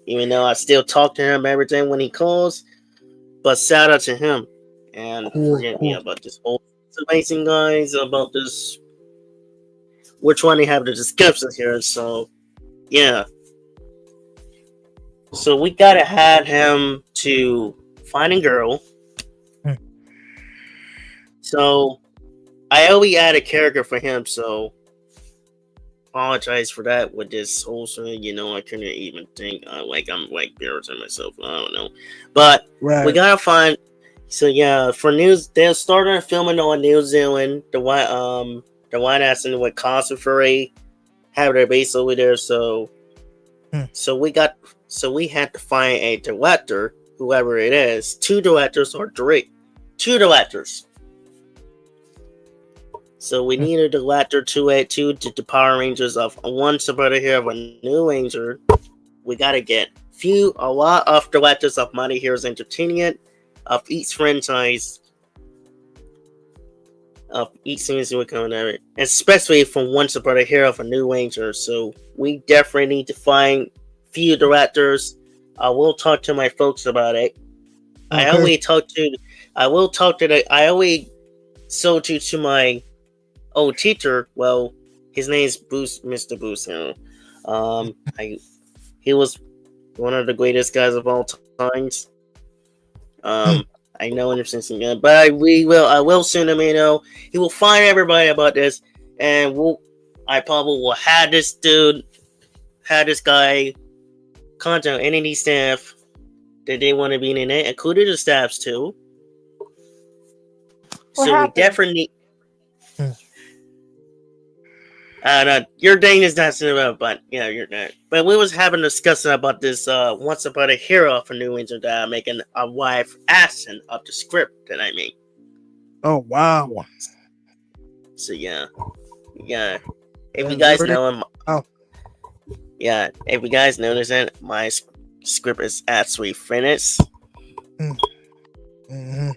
Even though I still talk to him every day when he calls. But shout out to him, and Cool, forget me cool. about this whole. It's amazing, guys, about this. We're trying to have the discussion here, so yeah. So we gotta have him to find a girl. Hmm. So I already add a character for him, so apologize for that with this whole thing. I couldn't even think. I'm like embarrassing myself. I don't know, but Right. we gotta find. So yeah, for news, they're starting filming on New Zealand. The one asking what Constantly have their base over there. So we had to find a director, whoever it is, 2 directors or 3, 2 directors. So we need a director to the Power Rangers of one superhero of a new Ranger. We gotta get a lot of directors of Mighty Heroes Entertainment of each franchise. Of each series we're coming at it, especially from one superhero of a new Ranger. So we definitely need to find few directors. I will talk to my folks about it. Okay. I always sold you to my old teacher. Well, his name's Mr. Boost. He was one of the greatest guys of all times. I know him since again, but I will send him. He will find everybody about this, and I probably will have this guy contact any staff that they want to be in it, including the staffs too. What So happened? we definitely. Your Dane is not about, but yeah, you're not. But we was having a discussion about this once about a hero for New Winter that I'm making a wife accent of the script that I make. Oh wow. So yeah. If you Yeah, guys really? know him, Oh. yeah. If you guys notice it, my script is actually finished. Mm-hmm.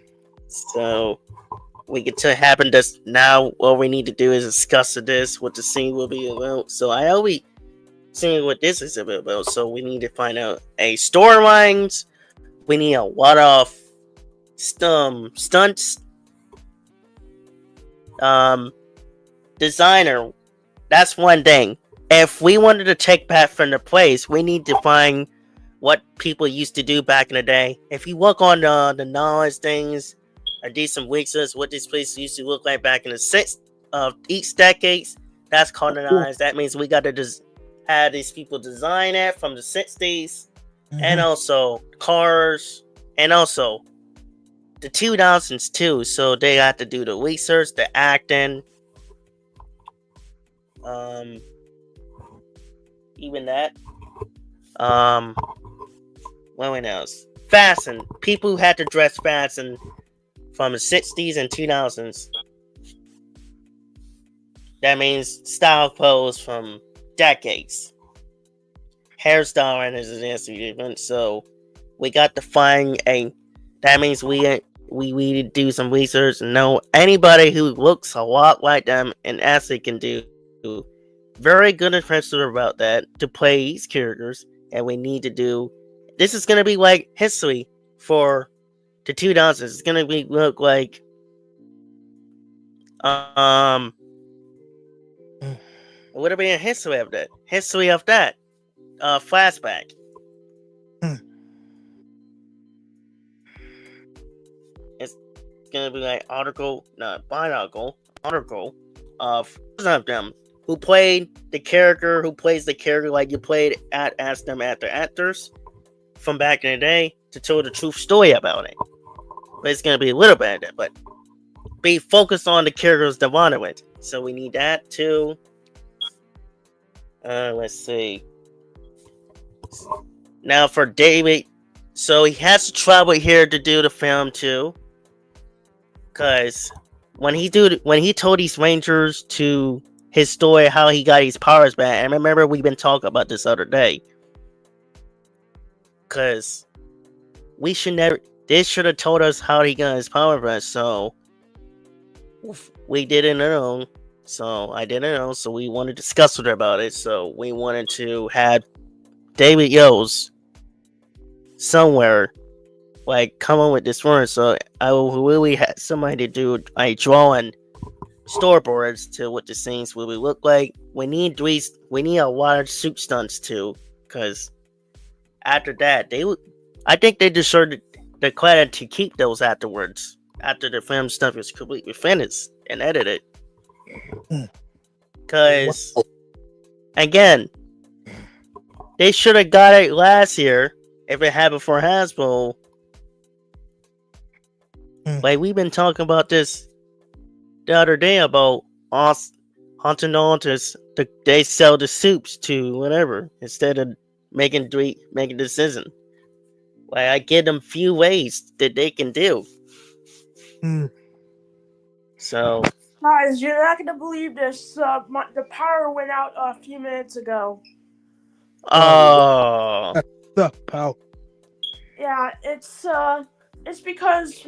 So we get to happen this now. What we need to do is discuss this, what the scene will be about. So I always seeing what this is about. So we need to find out a storylines. We need a lot of stunts. Designer. That's one thing. If we wanted to take back from the place, we need to find what people used to do back in the day. If you look on the knowledge things, or do some research what this place used to look like back in the 6th of each decades, that's colonized. That means we got to have these people design it from the 60s, and also cars, and also the 2000s too. So they have to do the research, the acting, even that. What else? Fashion. People who had to dress fashion from the 60s and 2000s. That means style clothes from decades. Hairstyle and his event. So we got to find that means we do some research and know anybody who looks a lot like them and actually can do very good impression about that to play these characters. And we need to do. This is gonna be like history for the 2000s. It's gonna look like what would be a history of that? History of that flashback. It's gonna be like article of them who played the character, who plays the character like you played as them at the actors from back in the day to tell the true story about it. But it's gonna be a little bit of that, but be focused on the characters that wanted it. So we need that too. Let's see. Now for David, so he has to travel here to do the film too. Cause when he told these Rangers to his story how he got his powers back, and remember we've been talking about this other day. Cause they should have told us how he got his power back, so we didn't know. So I didn't know, so we wanted to discuss with her about it. So we wanted to have David Yost somewhere like come up with this word. So I will really have somebody to do a drawing storyboards to what the scenes will look like. We need a lot of soup stunts too, because after that I think they deserve the credit to keep those afterwards. After the film stuff is completely finished and edited. Because again, they should have got it last year if it happened for Hasbro. Like we've been talking about this the other day about Haunted Artists. They sell the soups to whatever instead of making decision. Like I give them few ways that they can do. So Guys, you're not gonna believe this. The power went out a few minutes ago. oh The pal. Yeah, it's because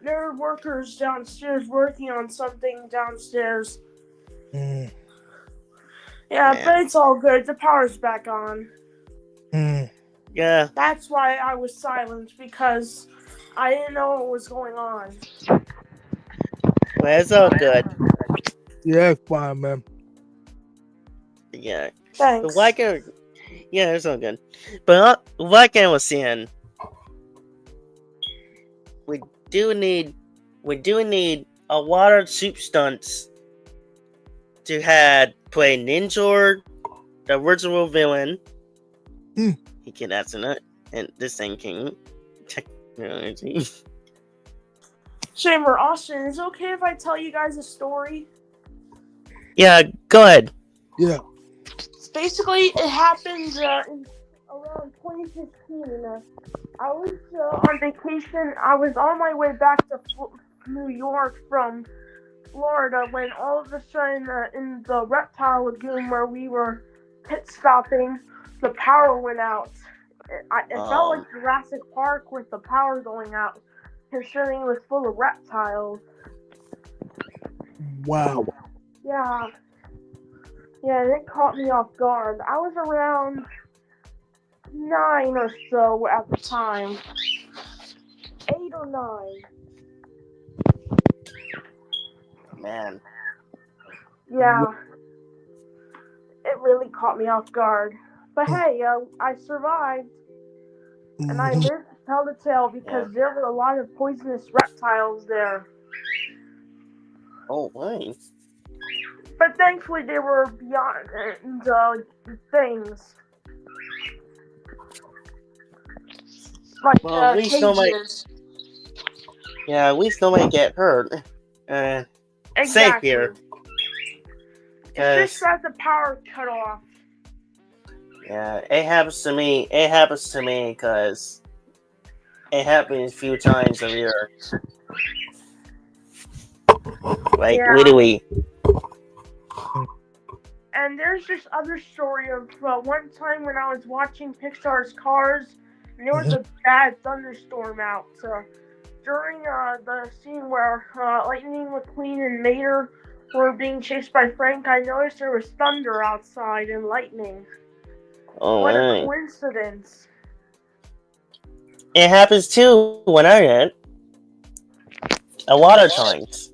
there are workers downstairs working on something downstairs. Mm. Yeah, Man. but it's all good. The power's back on. Mm. yeah. That's why I was silent, because I didn't know what was going on. Well, it's all good. Yeah, it's fine, man. Yeah. Thanks. But like yeah, it's all good. But like I was saying, we do need a lot of soup stunts to have play Ninja, the original villain. He can it, and this thing can technology. Shamer, Austin, is it okay if I tell you guys a story? Yeah, go ahead. Yeah. Basically, it happened around 2015. I was on vacation. I was on my way back to New York from Florida when all of a sudden in the reptile lagoon where we were pit stopping, the power went out. It felt like Jurassic Park with the power going out, considering it was full of reptiles. Wow. Yeah, it caught me off guard. I was around 9 or so at the time. 8 or 9. Man. Yeah. It really caught me off guard. But hey, I survived. And I lived to tell the tale because there were a lot of poisonous reptiles there. Oh, right. But thankfully they were beyond things. Like Well, at least nobody. cages. Yeah, at least nobody get hurt. Safe Exactly. here. It's just that the power cut off. Yeah, it happens to me. It happens to me because it happens a few times a year. Like literally. And there's this other story of one time when I was watching Pixar's Cars, and there was a bad thunderstorm out. During the scene where Lightning McQueen and Mater were being chased by Frank, I noticed there was thunder outside and lightning. Oh, what right. a coincidence. It happens too when I get a lot of times.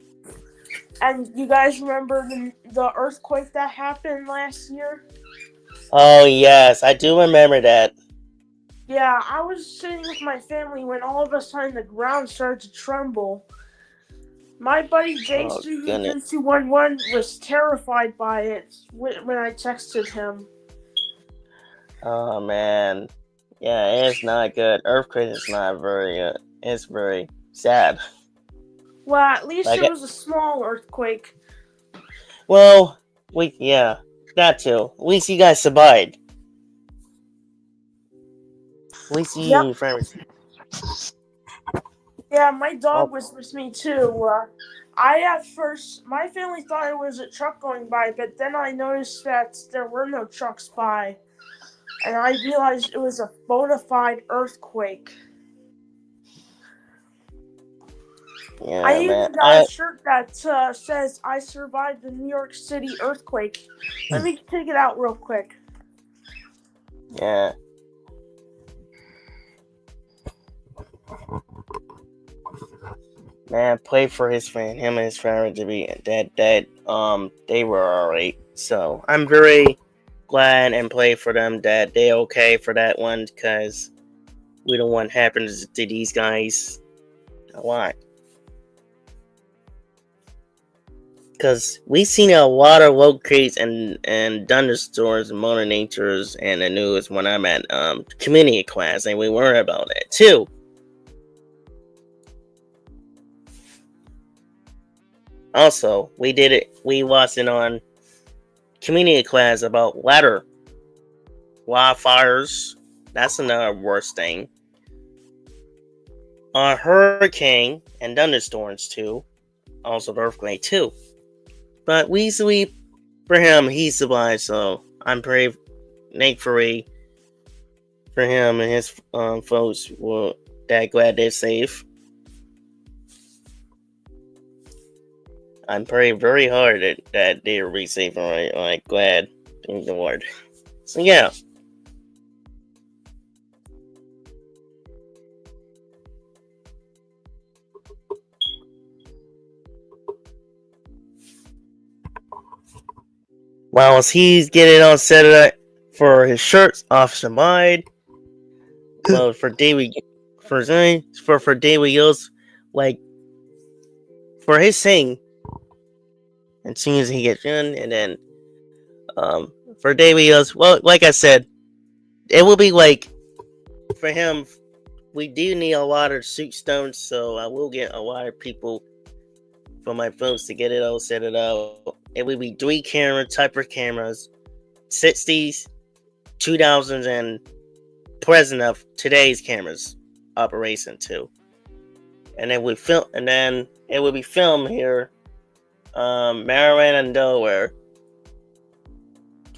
And you guys remember the earthquake that happened last year? Oh, yes, I do remember that. Yeah, I was sitting with my family when all of a sudden the ground started to tremble. My buddy J211 was terrified by it when I texted him. Oh, man. Yeah, it's not good. Earthquake is not very good. It's very sad. Well, at least it was a small earthquake. Well, that too. At least you guys survived. At least you and your friends. Yeah, my dog was with me too. My family thought it was a truck going by, but then I noticed that there were no trucks by. And I realized it was a bona fide earthquake. Yeah, I even got a shirt that says, "I survived the New York City earthquake." Let me take it out real quick. Yeah. Man, play for his friend. Him and his friend to be that they were alright. So I'm very glad and play for them that they okay for that one because we don't want happens to these guys a lot. Because we've seen a lot of locates and thunderstorms and Mother Nature's and the news when I'm at community class, and we worry about it too. Also, we watched it on community class about weather, wildfires. That's another worst thing. Hurricane and thunderstorms too. Also, the earthquake too. But we for him, he survived, so I'm pretty thankful for him and his folks were that glad they're safe. I'm praying very hard that they're really safe and like glad. Thank the Lord. So yeah. While he's getting all set up for his shirts, Officer Mind. Well, for David Yos, like for his thing, as soon as he gets in, and then for David Yos, well, like I said, it will be like for him. We do need a lot of suit stones, so I will get a lot of people for my folks to get it all set it up. It will be 3 type of cameras, 60s, 2000s, and present of today's cameras operation too. And then it will be filmed here, Maryland and Delaware,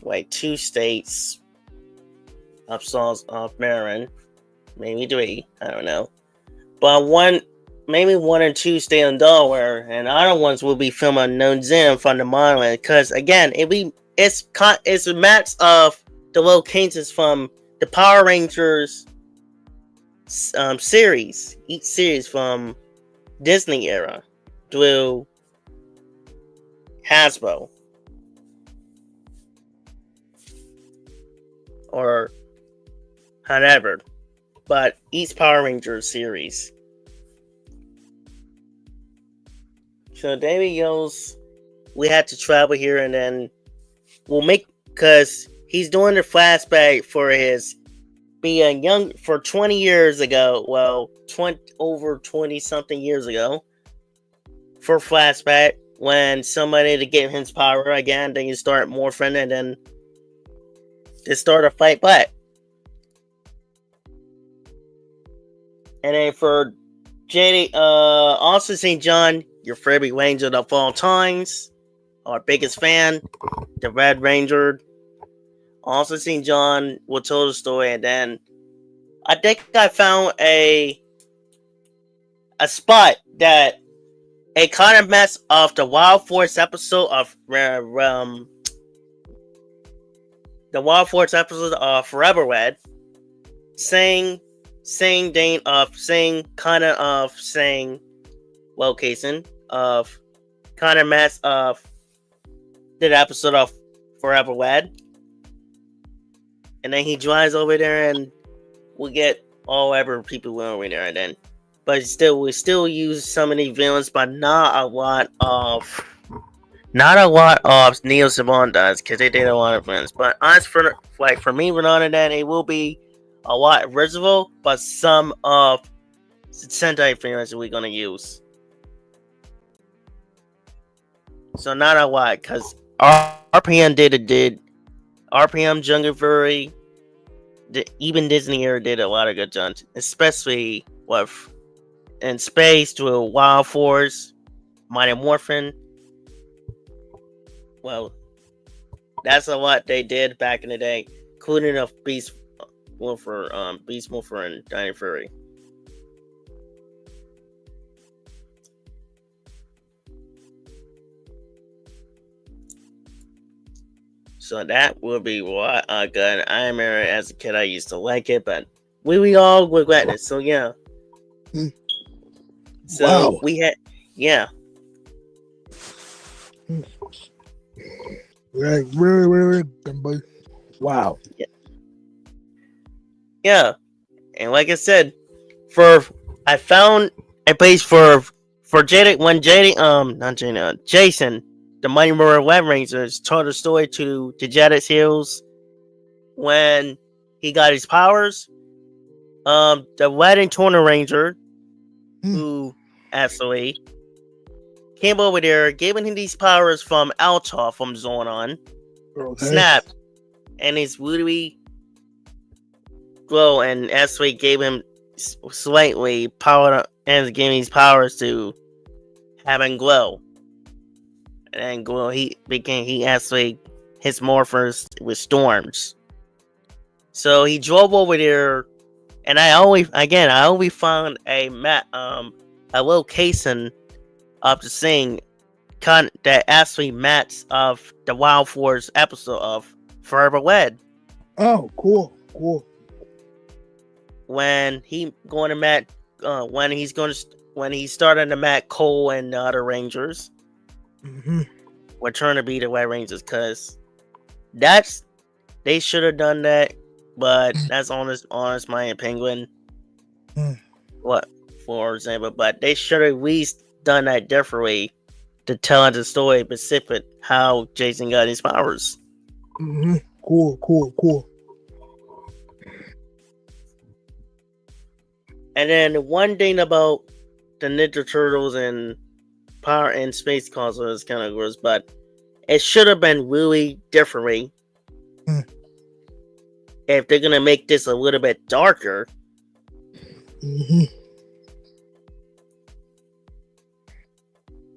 like 2 states of Maryland, maybe 3, I don't know, but maybe 1 or 2 stay in Delaware, and other ones will be filmed on No Zim from the Maryland. Because again, it's a match of the locations from the Power Rangers series, each series from Disney era through Hasbro or however, but each Power Rangers series. So David Yos, we had to travel here, and then we'll because he's doing the flashback for his being young for 20 years ago. Well, over 20 something years ago, for flashback when somebody to get his power again, then you start morphing, and then they start a fight back. And then for JD, also St. John, your favorite Ranger of all times, our biggest fan, the Red Ranger. Also St. John will tell the story, and then I think I found a spot that it kind of messed off the Wild Force episode of Forever Red, saying location of kind of mess of the episode of Forever Red, and then he drives over there, and we'll get all ever people over there, and then, but we still use some of these villains, but not a lot of Neo Simone does, because they did a lot of villains. But as for me, Renata, then it will be a lot original, but some of Sentai villains we're gonna use. So not a lot, because RPM did RPM Jungle Fury, even Disney era did a lot of good jumps, especially with in space to a Wild Force, Mighty Morphin. Well, that's a lot they did back in the day, including of Beast Morpher, and Dino Fury. So that will be what good. I remember as a kid I used to like it, but we all regret it. So yeah. So Wow. we had, yeah, Like, really good, boy. Wow. yeah, and like I said, I found a place for Jaden when not Jaden, Jason, the Mighty Morphin Web Rangers, told a story to Jade's Hills when he got his powers. The Wedding Tornado Ranger, who actually came over there, giving him these powers from Alta from Zonon, Okay. snapped, and his woody glow, and actually gave him slightly power and gave him these powers to have him glow. And glow, he actually his morphers with storms. So he drove over there, and I only found a location of the scene that actually matched of the Wild Force episode of Forever Wed. Oh, cool. When he going to Matt, when he started to Matt Cole and the other Rangers, were trying to be the White Rangers, because they should have done that, but that's honest my Penguin. What, for example, but they should have at least done that differently to tell the story specific how Jason got his powers. Cool. And then one thing about the Ninja Turtles and Power and Space Console is kind of gross, but it should have been really differently. If they're gonna make this a little bit darker.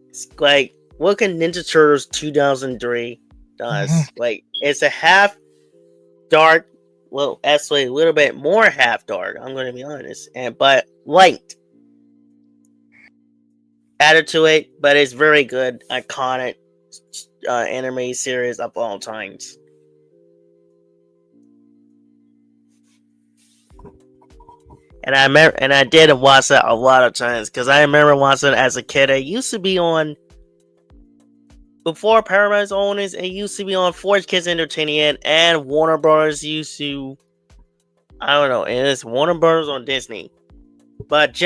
It's like, look at Ninja Turtles 2003 does. Like, it's a half dark. Well, actually, a little bit more half dark. I'm going to be honest, but light added to it. But it's very good, iconic anime series of all times. And I remember, and I did watch that a lot of times because I remember watching it as a kid. It used to be on before Paramount's owners. It used to be on Forge Kids Entertainment, and Warner Brothers used to. I don't know. And it's Warner Brothers on Disney. But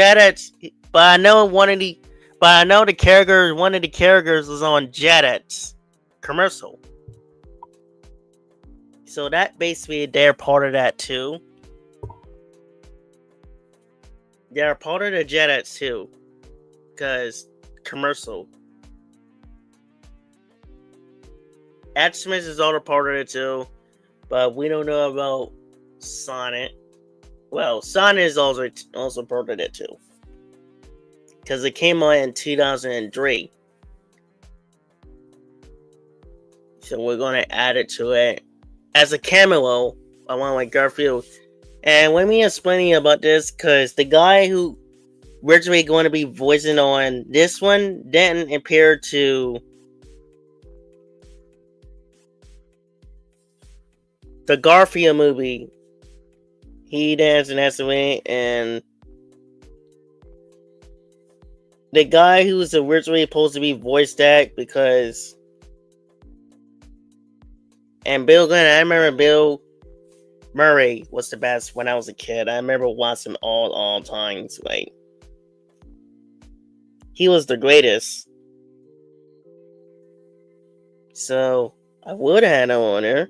I know one of the characters was on Jet's commercial. So that basically they're part of that too. They're part of the Jet's too. Because commercial. X-Men is all a part of it too. But we don't know about Sonic. Well, Sonic is also part of it too. Because it came out in 2003. So we're going to add it to it. As a cameo, along with Garfield. And let me explain about this, because the guy who originally going to be voicing on this one didn't appear to the Garfield movie. He danced and that's away, and the guy who was originally supposed to be voiced that, because and Bill Glenn, I remember Bill Murray was the best when I was a kid. I remember watching him all times. Like, he was the greatest. So I would have had him on there,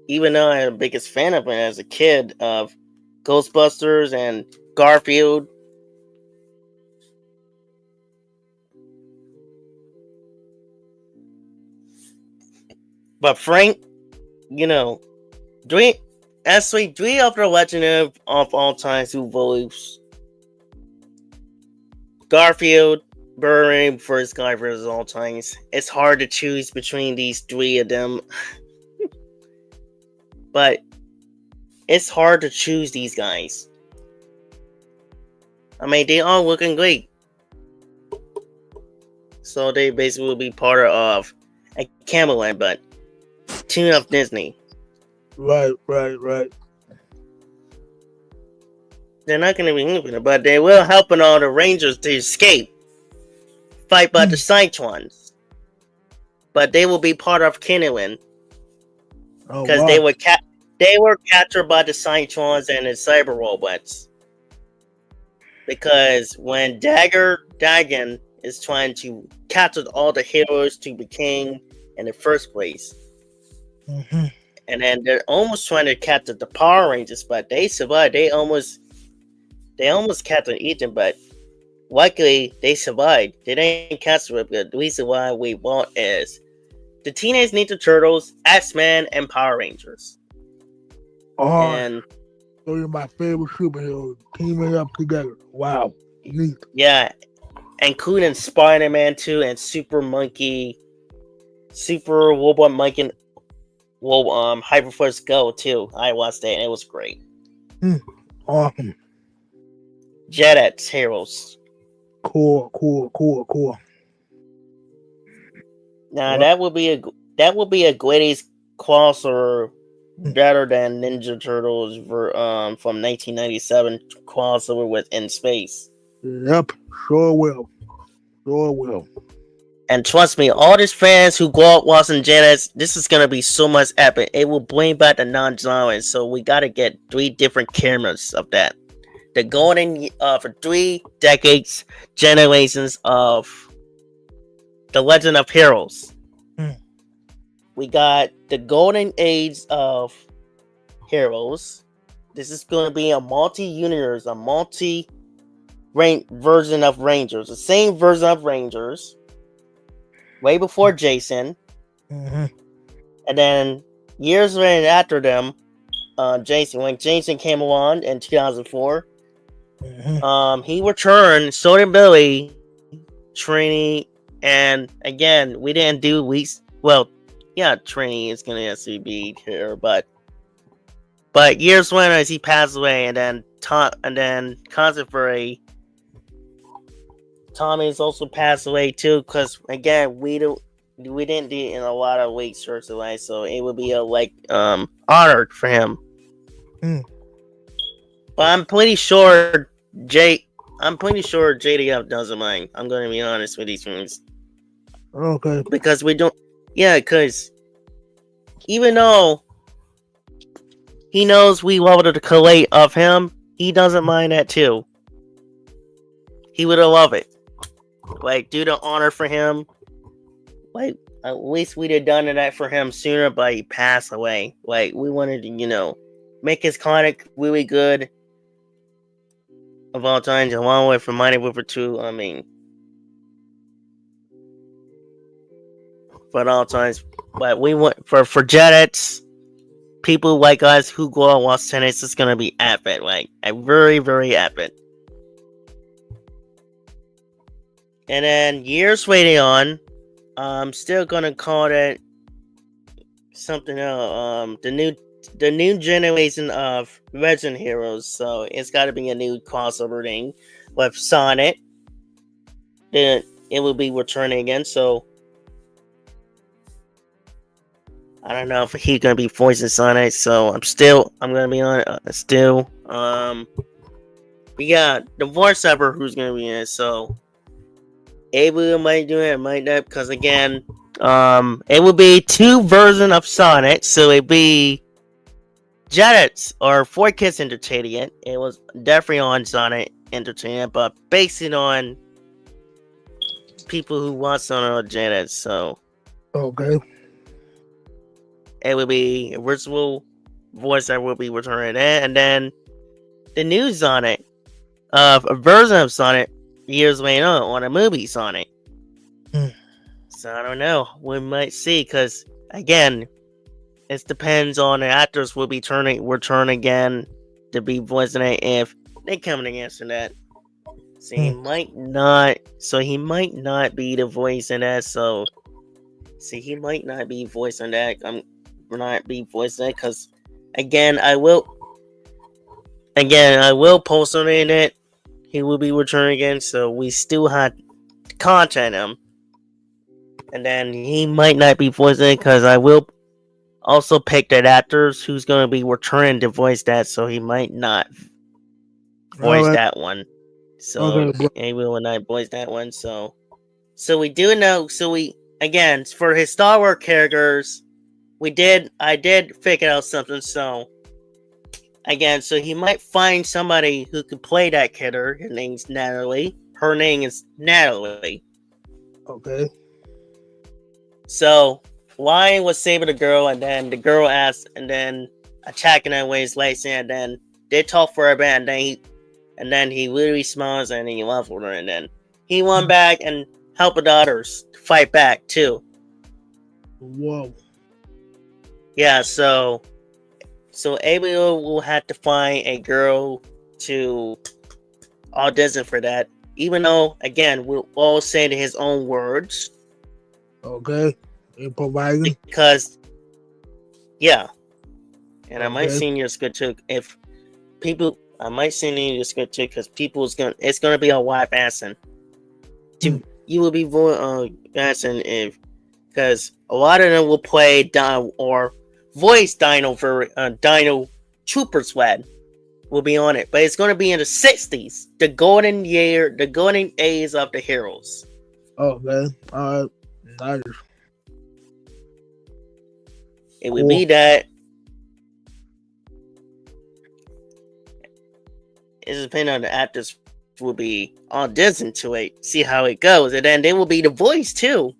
even though I'm the biggest fan of him as a kid of Ghostbusters and Garfield. But Frank, you know, three of the legend of all times who votes Garfield, Burry for his guy versus all times. It's hard to choose between these three of them. But it's hard to choose these guys. I mean, they all looking great. So they basically will be part of a Camelot, but tune up Disney. Right. They're not going to be moving it, but they will helping all the Rangers to escape, fight by the Cyclones. But they will be part of Kinnuin Oh, because wow. they were captured by the Cyclones and the Cyber Robots. Because when Dagon is trying to capture all the heroes to be king in the first place, Mm-hmm. and then they're almost trying to capture the Power Rangers, but they survived. They almost captured Ethan, but luckily they survived. They didn't capture it, but the reason why we want is the Teenage Ninja Turtles, X-Men, and Power Rangers. Oh, And those are my favorite superheroes teaming up together. Wow. Neat. yeah, including Spider-Man 2 and Super Robot Monkey, Hyperforce Go too. I watched that and it was great. Awesome. Jetix Heroes. Cool. Now What? that would be a greatest crossover better than Ninja Turtles from 1997 crossover with In Space. Yep. Sure will. And trust me, all these fans who grew up watching Jetix, this is gonna be so much epic. It will bring back the non-genre, so we gotta get 3 different cameras of that. The golden for 3 decades, generations of the Legend of Heroes. We got the golden age of heroes. This is going to be a multi-universe, a version of Rangers, the same version of Rangers, way before Jason, Mm-hmm. and then years later after them, Jason. When Jason came along in 2004, Mm-hmm. he returned. So did Billy, Trini, and again, we didn't do weeks. Well, yeah, Trini is gonna actually be here, but years later, as he passed away, and then Constantly, Tommy's also passed away too. Because again, we didn't do it in a lot of weeks or so, so it would be a honor for him. But I'm pretty sure JDF doesn't mind. I'm gonna be honest with these things. Okay. Because we don't. Yeah, because even though he knows we wanted to collate of him, he doesn't mind that too. He would have loved it. Do the honor for him. At least we'd have done that for him sooner, but he passed away. We wanted to, make his comic really good of all times, along with Mighty Whipper 2. I mean, for all times. But we want for Jetix, people like us who go and watch tennis, it's gonna be epic, a very, very epic. And then years later on, I'm still gonna call that something else. The new generation of Legend Heroes. So it's got to be a new crossover thing with Sonic. Then it will be returning again. So I don't know if he's gonna be voicing Sonic. So I'm gonna be on still. We got the voiceover who's gonna be in it. So Abu might do it, might not, because again, it will be 2 versions of Sonic. So it'd be Jetix or 4Kids Entertainment. It was definitely on Sonic Entertainment, but based it on people who want Sonic or Jetix. So Okay. it will be original voice that will be returning, and then the new Sonic, a version of Sonic years later on a movie Sonic. So I don't know. We might see, because again, it depends on the actors will be return again to be voicing it if they coming against that. So he might not. So he might not be the voice in that. So see, he might not be voicing that. Not be voicing it, because again, I will post on it. He will be returning again. So we still have to contact him, and then he might not be voicing it, because I will also pick that actors who's going to be returning to voice that, so he might not voiced Alright. that one. So Okay, bro. Amy and I voiced that one. So we do know. So we again for his Star Wars characters, I did figure out something. So again, so he might find somebody who could play that character. Her name's Natalie. Her name is Natalie. Okay. So Lion was saving the girl, and then the girl asked, and then attacking her ways later, and then they talk for a bit, and then he literally smiles and he loves her, and then he went back and helped the others fight back too. Whoa. Yeah, so Abiel will have to find a girl to audition for that, even though again we'll all say to his own words. Okay. Improvising. Because yeah. And I might Okay. send you a script too. If people, I might send you a script too, because it's gonna be a live action. You will be asking if, because a lot of them will play Dino or voice Dino for Dino Trooper Swag will be on it, but it's gonna be in the 60s, the golden age of the heroes. Okay. Alright. Nice. It would be that. It depends on the actors will be auditioning to it, see how it goes, and then they will be the voice too.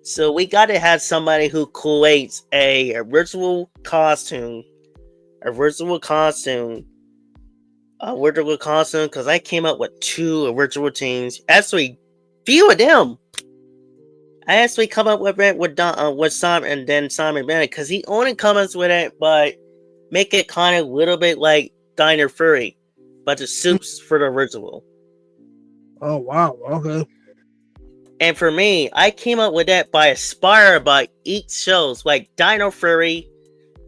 So we got to have somebody who creates a original costume, because I came up with 2 original teams. Actually, few of them. I actually come up with it with Simon, and then Simon Bennett, because he only comes with it, but make it kind of a little bit like Diner Fury, but the suits for the original. Oh wow. Okay. And for me, I came up with that by inspired by each shows, like Dino Fury,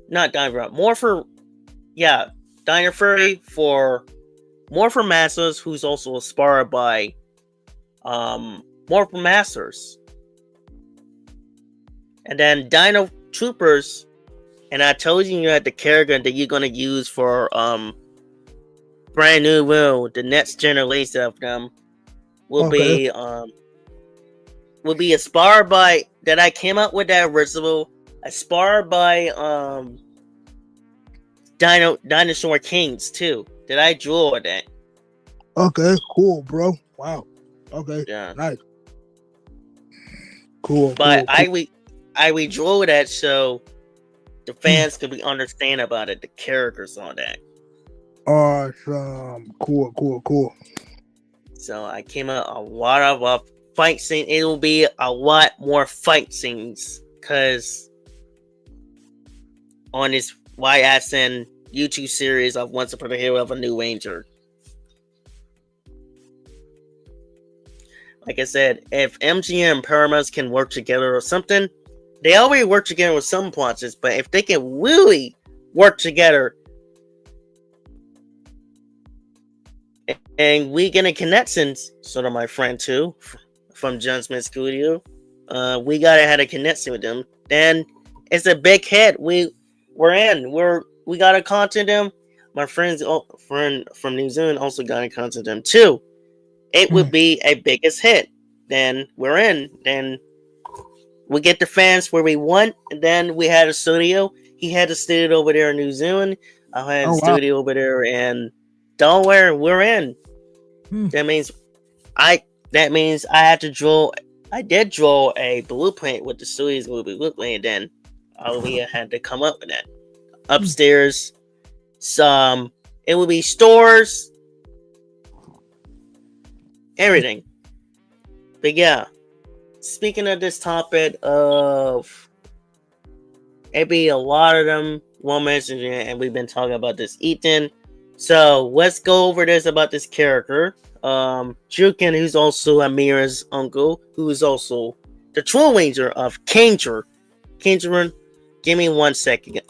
not Dino Morphin, yeah, Dino Fury for Morphin Masters, who's also inspired by Morphin Masters. And then Dino Troopers, and I told you had the character that you're gonna use for Brand New World, the next generation of them will be inspired by that. I came up with that original, inspired by Dinosaur Kings too. Did I draw that? Okay. Cool, bro. Wow. Okay. Yeah. Nice. Cool. But cool. I redraw that so the fans could be understand about it, the characters on that. Awesome. Cool. So I came out a lot of fight scene. It will be a lot more fight scenes because on this YSN YouTube series of Once Upon a Hero of a New Ranger. Like I said, if MGM and Paramount can work together or something, they already work together with some plots, but if they can really work together and we get a connections, sort of my friend too, from Judgement Studio, we gotta have a connection with them. Then it's a big hit. We gotta contact them. My friend from New Zealand also gotta contact them too. It would be a biggest hit. Then we're in. Then we get the fans where we want. And then we had a studio. He had a studio over there in New Zealand. I had a studio over there in Delaware. We're in. That means I had to draw. I did draw a blueprint with the studios will be looking, and then we had to come up with that. Upstairs, it would be stores, everything. But yeah, speaking of this topic of it be a lot of them won't mention it, and we've been talking about this Ethan. So let's go over this about this character. Jukin, who's also Amira's uncle, who is also the True Ranger of Kanger. Kanger, give me 1 second.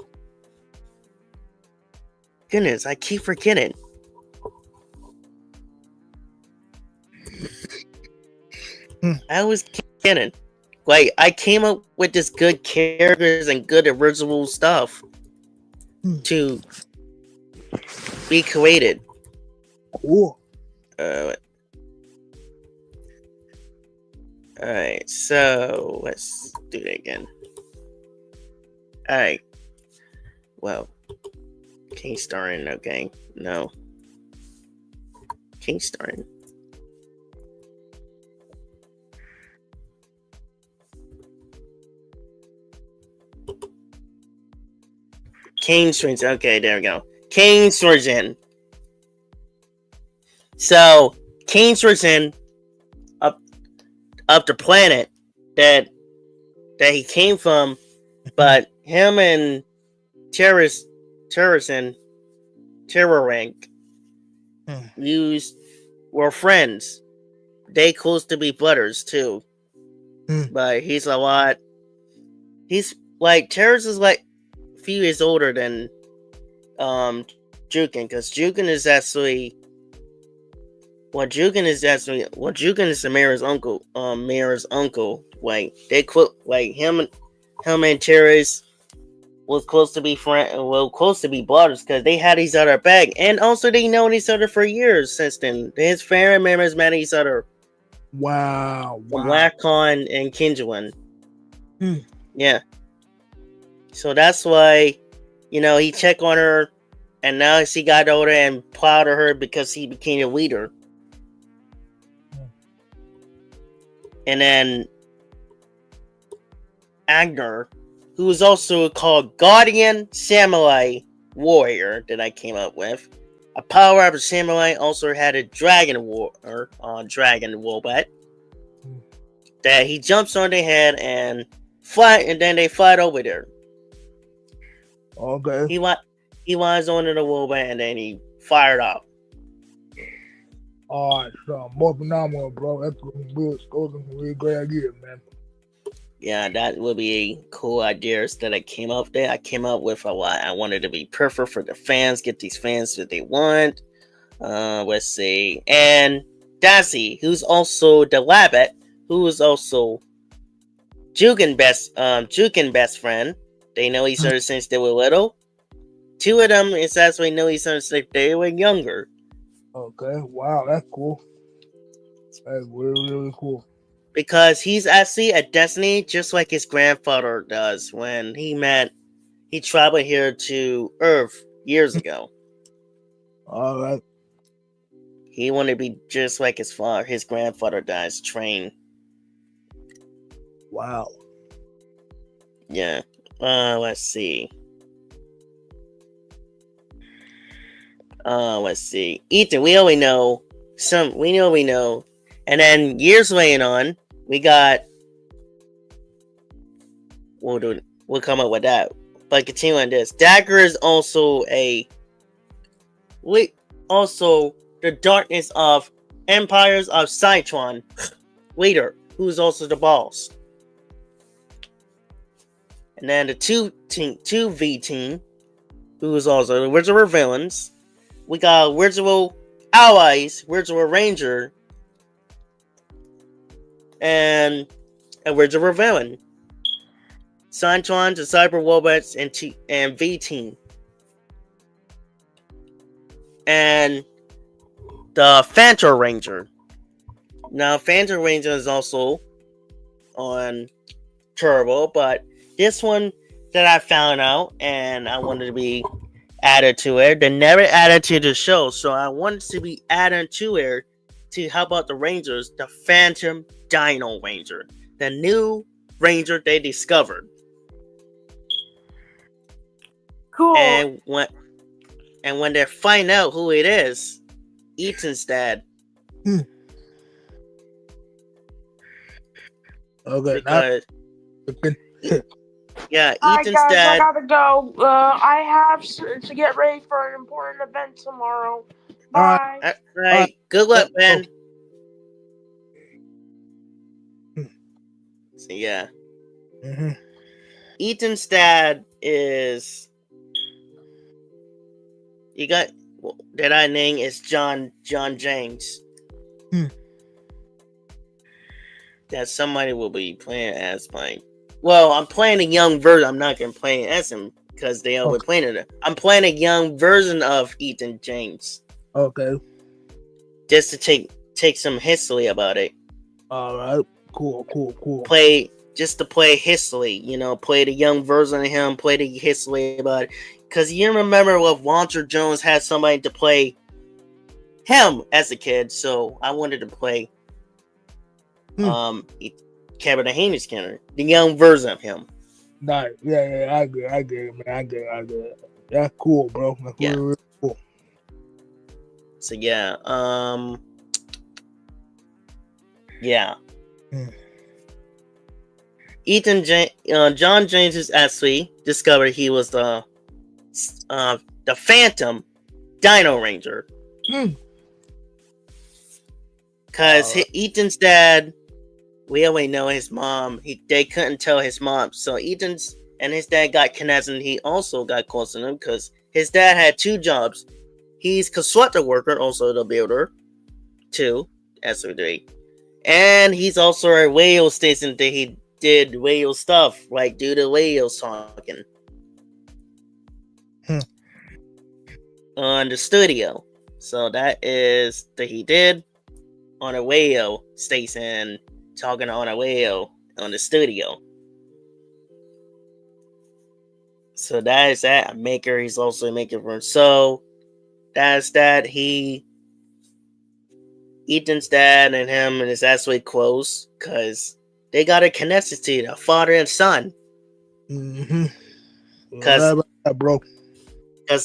Goodness, I keep forgetting. I always keep forgetting. Like, I came up with this good characters and good original stuff to be created. Cool. Alright, so let's do it again. Alright. Well. King starring, okay. No. King starring. King Swings. Okay, there we go. King Swords in. So, King Swords in up the planet that he came from, but him and Terror Rank were friends. They close to be brothers too. But he's like Terrace is like a few years older than Jukin, because Jukin is Amira's uncle. Like they quit, like him and Terrace was close to be brothers because they had each other back, and also they known each other for years since then. His family members met each other. Wow. Blackcon and Kinjuan. Yeah. So that's why, he checked on her, and now she got older and proud of her because he became a leader. And then Agner, who was also called Guardian Samurai Warrior, that I came up with. A power-up samurai, also had a dragon robot that he jumps on their head and fly, and then they fly over there. Okay. He was on the robot and then he fired off. Alright, so more phenomenal, bro. That's those are some really great ideas, man. Yeah, that would be cool ideas that I came up there. I came up with a lot. I wanted to be perfect for the fans, get these fans what they want. Let's see. And Daisy, who's also the Labbit, who is also Jukin best friend. They know each other since they were little. Two of them is actually know each other since they were younger. Okay, wow, that's cool. That's really, really cool. Because he's actually a Destiny just like his grandfather does when he traveled here to Earth years ago. Alright. He wanted to be just like his grandfather does, train. Wow. Yeah. Let's see. Ethan, we know. And then years later on, we got. We'll come up with that. But continue on this. Dagger is also the darkness of Empires of Citron leader, who's also the boss. And then the 2V team, who is also the original villains. We got original allies, original ranger, and original villain. Citron, the cyber robots, and V team. And the Phantom Ranger. Now, Phantom Ranger is also on Turbo, but this one that I found out and I wanted to be added to it, they never added to the show, so I wanted to be added to it to help out the Rangers, the Phantom Dino Ranger, the new Ranger they discovered. Cool. And when they find out who it is, Ethan's dad. Okay. Because yeah, Alright, Ethan's guys, dad. I gotta go. I have to get ready for an important event tomorrow. Bye. All right. Good luck, Ben. So yeah. Ethan's dad is. You got that I name is John James. That somebody will be playing as my. Well, I'm playing a young version. I'm not gonna play as him because they always playing it. I'm playing a young version of Ethan James. Okay. Just to take some history about it. All right. Cool. Play history, play the young version of him, play the history about it. Because you remember what Walter Jones had somebody to play him as a kid, so I wanted to play Kevin Haney's character, the young version of him. Nice. Yeah, I get it, man. I get it. That's cool, bro. That's really cool. So yeah. Yeah. John James is actually discovered he was the Phantom Dino Ranger. Because Ethan's dad, we already know his mom. They couldn't tell his mom, so Ethan's and his dad got connected. He also got close to him because his dad had two jobs. He's constructor worker, also the builder, too, SO3. And he's also a radio station that he did radio stuff, like do the radio talking on the studio. So that is that he did on a radio station, talking on a radio on the studio. So that is that. A maker. He's also a maker for him. So that's that. Ethan's dad and him and is actually close because they got a connection to the father and son. Because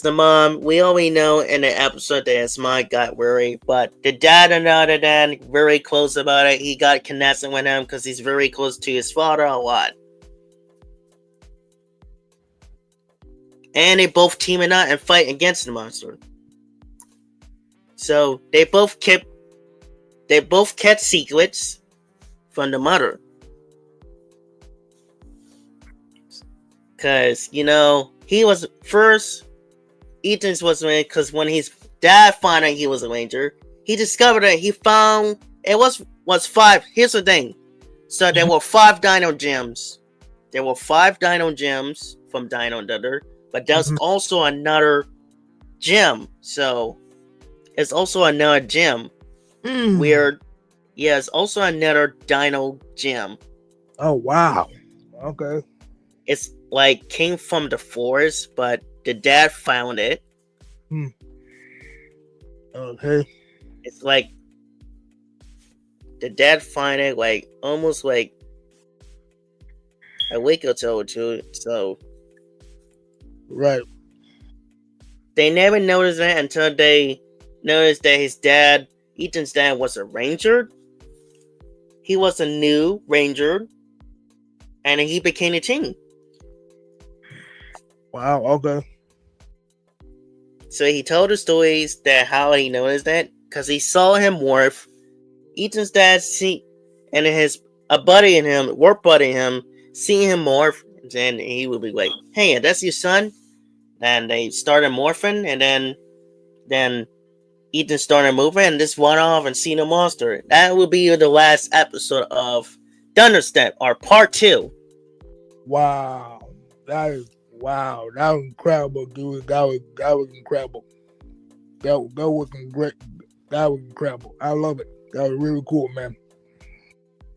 the mom, we already know in the episode that his mom got worried, but the dad and the other dad very close about it. He got connected with him because he's very close to his father a lot. And they both teaming up and fight against the monster. So they both kept secrets from the mother. Because, he was first, Ethan's was because when his dad found out he was a ranger, he discovered that he found, it was 5. Here's the thing. So there were 5 dino gems. There were 5 dino gems from Dino Dunder, but there's also another gem. So it's also another gem. Weird. Yeah, it's also another dino gem. Oh, wow. Okay. It's like came from the forest, but the dad found it. Okay. It's like the dad find it like almost like a week or two. So right. They never noticed that until they noticed that Ethan's dad was a ranger. He was a new ranger, and he became a teen. Wow, okay. So he told the stories that how he noticed that because he saw him morph. Ethan's dad and a buddy in him, work buddy in him, seeing him morph, and he would be like, "Hey, that's your son." And they started morphing, and then Ethan started moving, and this went off and seen a monster. That will be the last episode of Thunderstep, or part 2. Wow, that was incredible, dude. That was incredible. That was great. That was incredible. I love it. That was really cool, man.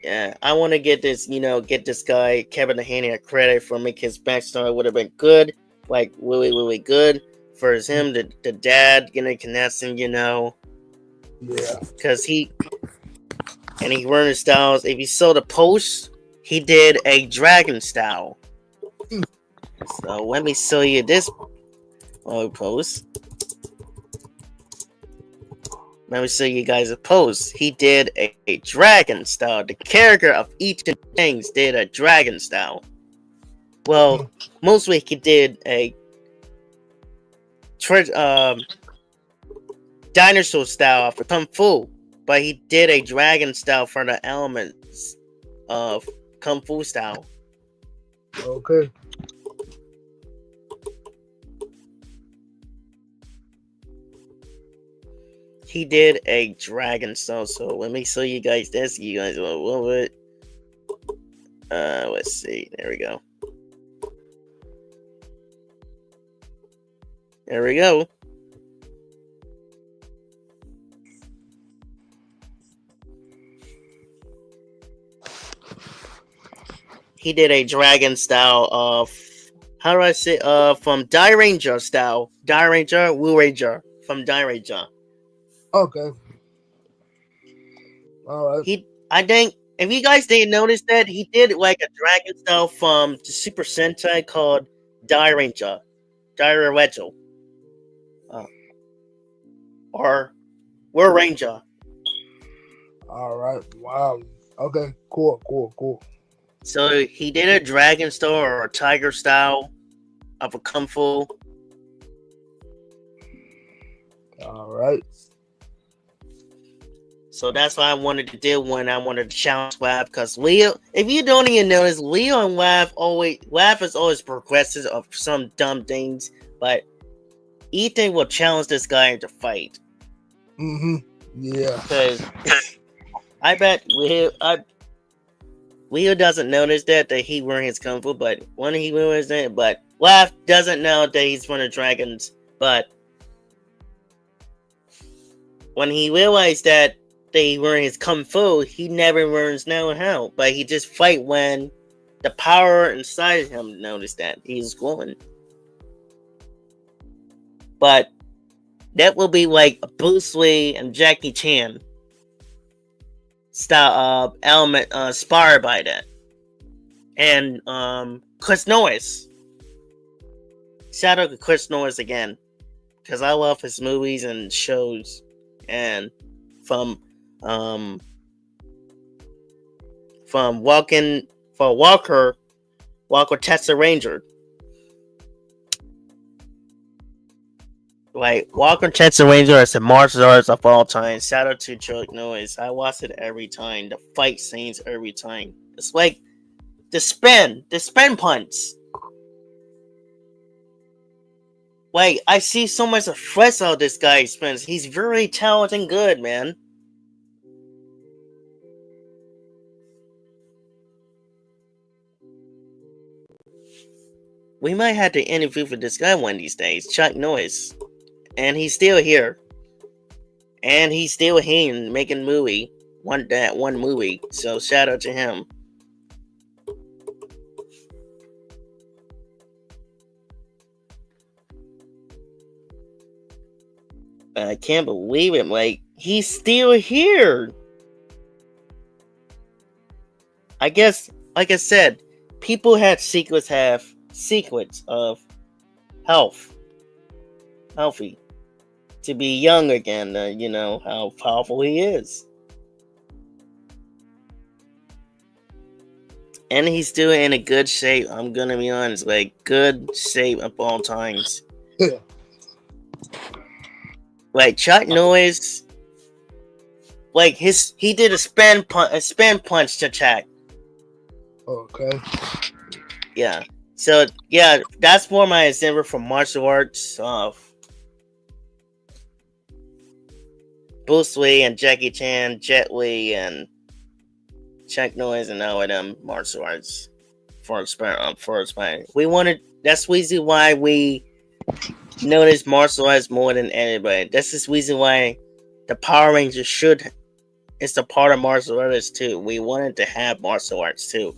Yeah, I want to get this guy Kevin Haney a credit for making his backstory would have been good, like really, really good for him. The dad getting connection, Yeah. because he learned his styles. If you saw the post, he did a dragon style. So let me show you this post. Let me show you guys a post. He did a dragon style. The character of Ethan James did a dragon style. Well, mostly he did a dinosaur style for Kung Fu, but he did a dragon style for the elements of Kung Fu style. Okay. He did a dragon style, so let me show you guys this. You guys will love it. Let's see. There we go. There we go. He did a dragon style of, how do I say, from Die Ranger style. Die Ranger, Wu Ranger. From Die Ranger. Okay. All right. I think, if you guys didn't notice that, he did like a dragon style from the Super Sentai called Die Ranger. Die Ranger. Or Wu Ranger. All right. Wow. Okay. Cool. So he did a dragon style or a tiger style of a kung fu. All right. So that's what I wanted to do when I wanted to challenge Wab, because Leo, if you don't even notice, Leo and Wab is always progressive of some dumb things, but Ethan will challenge this guy into fight. Yeah. Because I bet Leo doesn't notice that he wearing his kung fu, but when he wears it, but Wab doesn't know that he's one of the dragons, but when he realized that he wearing his kung fu, he never learns now how, but he just fight when the power inside him noticed that he's glowing. But that will be like Bruce Lee and Jackie Chan style element inspired by that. And Chris Norris. Shout out to Chris Norris again, because I love his movies and shows. And from Walker Texas Ranger. Like, Walker Texas Ranger is the martial arts of all time. Shout out to Chuck Norris. I watch it every time. The fight scenes every time. It's like the spin punch. Like, I see so much of fresh out this guy spins. He's very talented and good, man. We might have to interview for this guy one of these days, Chuck Norris. And he's still here. And he's still here making one movie. So shout out to him. I can't believe it. Like, he's still here. I guess, like I said, people have secrets of healthy, to be young again. You know how powerful he is, and he's still in a good shape. I'm gonna be honest, like, good shape at all times. Yeah. Like, Chuck Norris, like, he did a spin punch to Chuck. Okay. Yeah. So yeah, that's more my example from martial arts of Bruce Lee and Jackie Chan, Jet Li, and Chuck Norris, and all of them martial arts for inspiring. We wanted. That's the reason why we notice martial arts more than anybody. That's the reason why the Power Rangers it's a part of martial arts too. We wanted to have martial arts too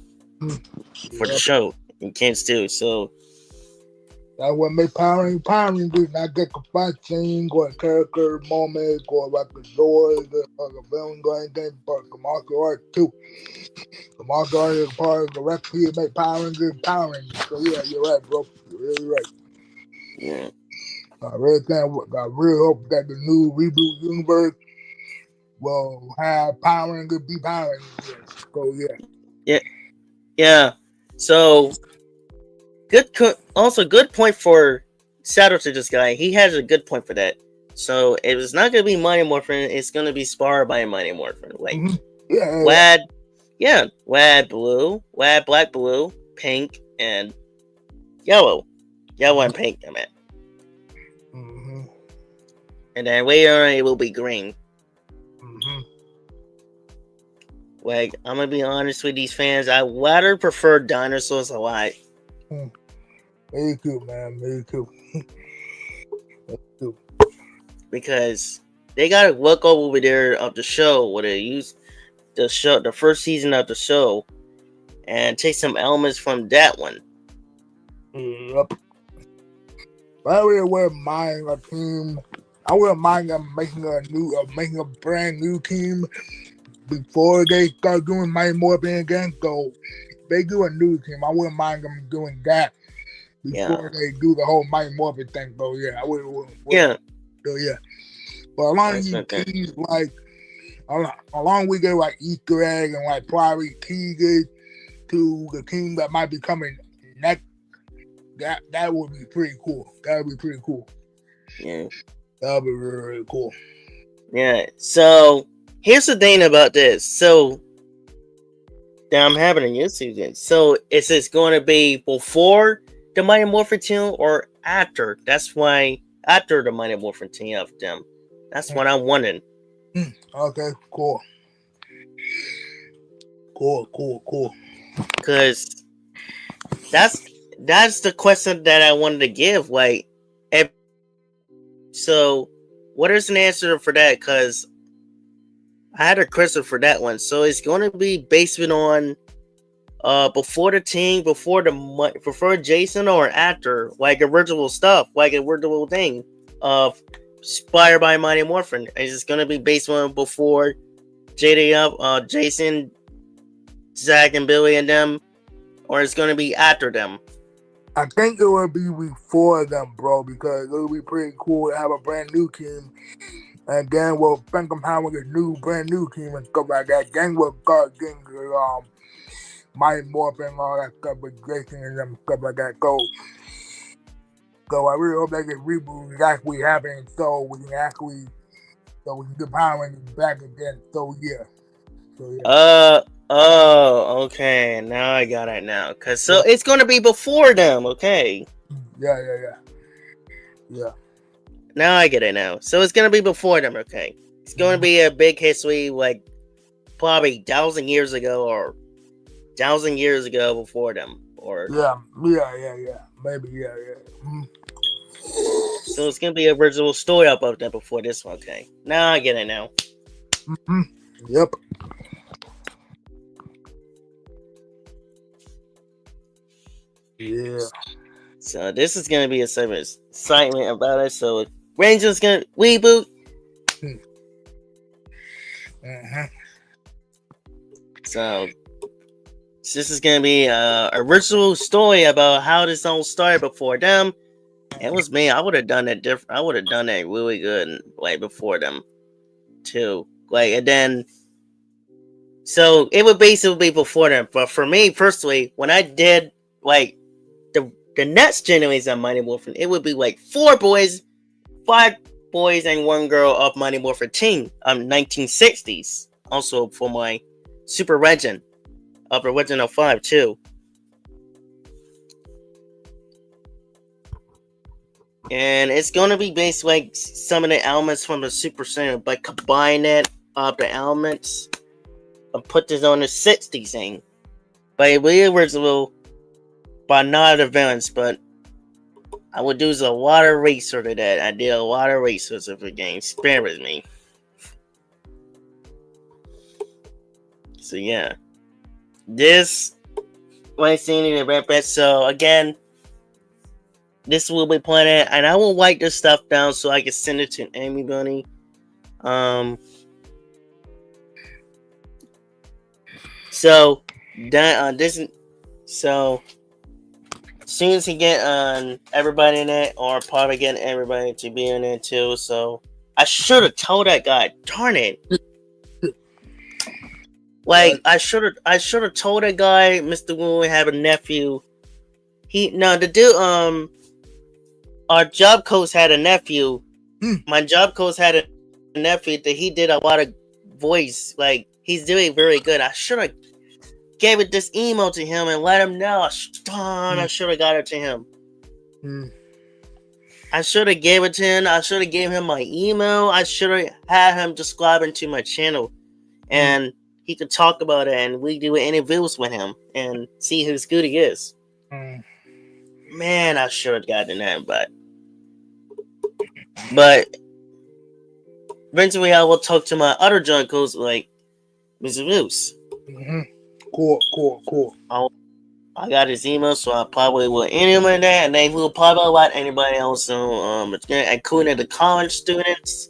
for the show and kids too. So that's what make Power Rangers not get a fight scene or a character moment or like a sword or a villain or anything, but the martial art too. The martial art is part of the recipe to make Power Rangers Power Rangers. So yeah, you're right, bro. You're really right. yeah. I really hope that the new reboot universe will have Power Rangers be Power Rangers. So yeah. Yeah. So good point for shout out to this guy. He has a good point for that. So if it's not gonna be Mighty Morphin, it's gonna be inspired by Mighty Morphin. Like WAD blue, WAD black, blue, pink, and yellow. Yellow and pink, I meant. And then later on it will be green. Like, I'm gonna be honest with these fans, I rather prefer dinosaurs a lot. Me too, man. Me too. because they gotta look over there of the show where they use the first season of the show, and take some elements from that one. Yep. I wouldn't mind a team. I wouldn't mind them making a brand new team before they start doing Mighty Morphin again. So they do a new team. I wouldn't mind them doing that before they do the whole Mighty Morphin thing. So yeah, I would. Yeah. So yeah. But along these teams, like along we get like Easter egg and like probably teasers to the team that might be coming next. That would be pretty cool. That would be pretty cool. Yeah. That would be really, really cool. Yeah. So here's the thing about this. So that I'm having a new season. So is this going to be before the Mighty Morphin team or after? That's why after the Mighty Morphin team of them. That's what I'm wondering. Okay. Cool. Cool. Because that's the question that I wanted to give. Like, so what is an answer for that? Because I had a question for that one. So it's going to be based on before the team, before Jason, or after, like original stuff, like a original thing of inspired by Mighty Morphin. Is it going to be based on before JD Jason, Zach, and Billy and them, or it's going to be after them? I think it would be before them, bro, because it would be pretty cool to have a brand new team. And then we'll think of having a brand new team and stuff like that. Then we'll start getting Mighty Morphin and all that stuff with Jason and them stuff like that. So I really hope they get reboot actually happening so we can get Power Rangers back again. So yeah. Oh, okay. Now I got it now. So it's going to be before them, okay. Yeah. Now I get it now. So it's going to be before them, okay. It's going to be a big history, like probably 1,000 years ago or 1,000 years ago before them. Or Yeah. Maybe, yeah. So it's going to be an original story about that before this one, okay. Now I get it now. Yep. Yeah. So this is gonna be a service excitement about it. So Rangers gonna reboot. So this is gonna be a original story about how this all started before them. It was me. I would have done it different. I would have done it really good, like before them, too. Like and then, so it would basically be before them. But for me personally, when I did like the next generation of Mighty Morphin, it would be like 5 boys and 1 girl of Mighty Morphin team 1960s. Also for my Super Legend of Original 5 too. And it's gonna be based like some of the elements from the Super Center, but combine it of the elements and put this on the 60s thing. But it really original. But not the villains, but I would do a lot of research to that. I did a lot of research of the game. Bear with me. So yeah. This my scene in the red bed. So again, this will be playing, and I will write this stuff down so I can send it to everybody. So that as soon as he get everybody in it, or probably getting everybody to be in it too. So I should have told that guy. Darn it! Like I should have told that guy, Mr. Wu, have a nephew. The dude. Our job coach had a nephew. My job coach had a nephew that he did a lot of voice. Like he's doing very good. I should have gave it this email to him and let him know. I should have got it to him. I should have gave it to him. I should have gave him my email. I should have had him subscribe into my channel, and he could talk about it, and we do interviews with him and see who's good he is. Man, I should have gotten that, but But eventually, I will talk to my other junkos like Mr. Moose. Cool. I got his email, so I probably will implement that, and then we'll probably let anybody else know, including the college students.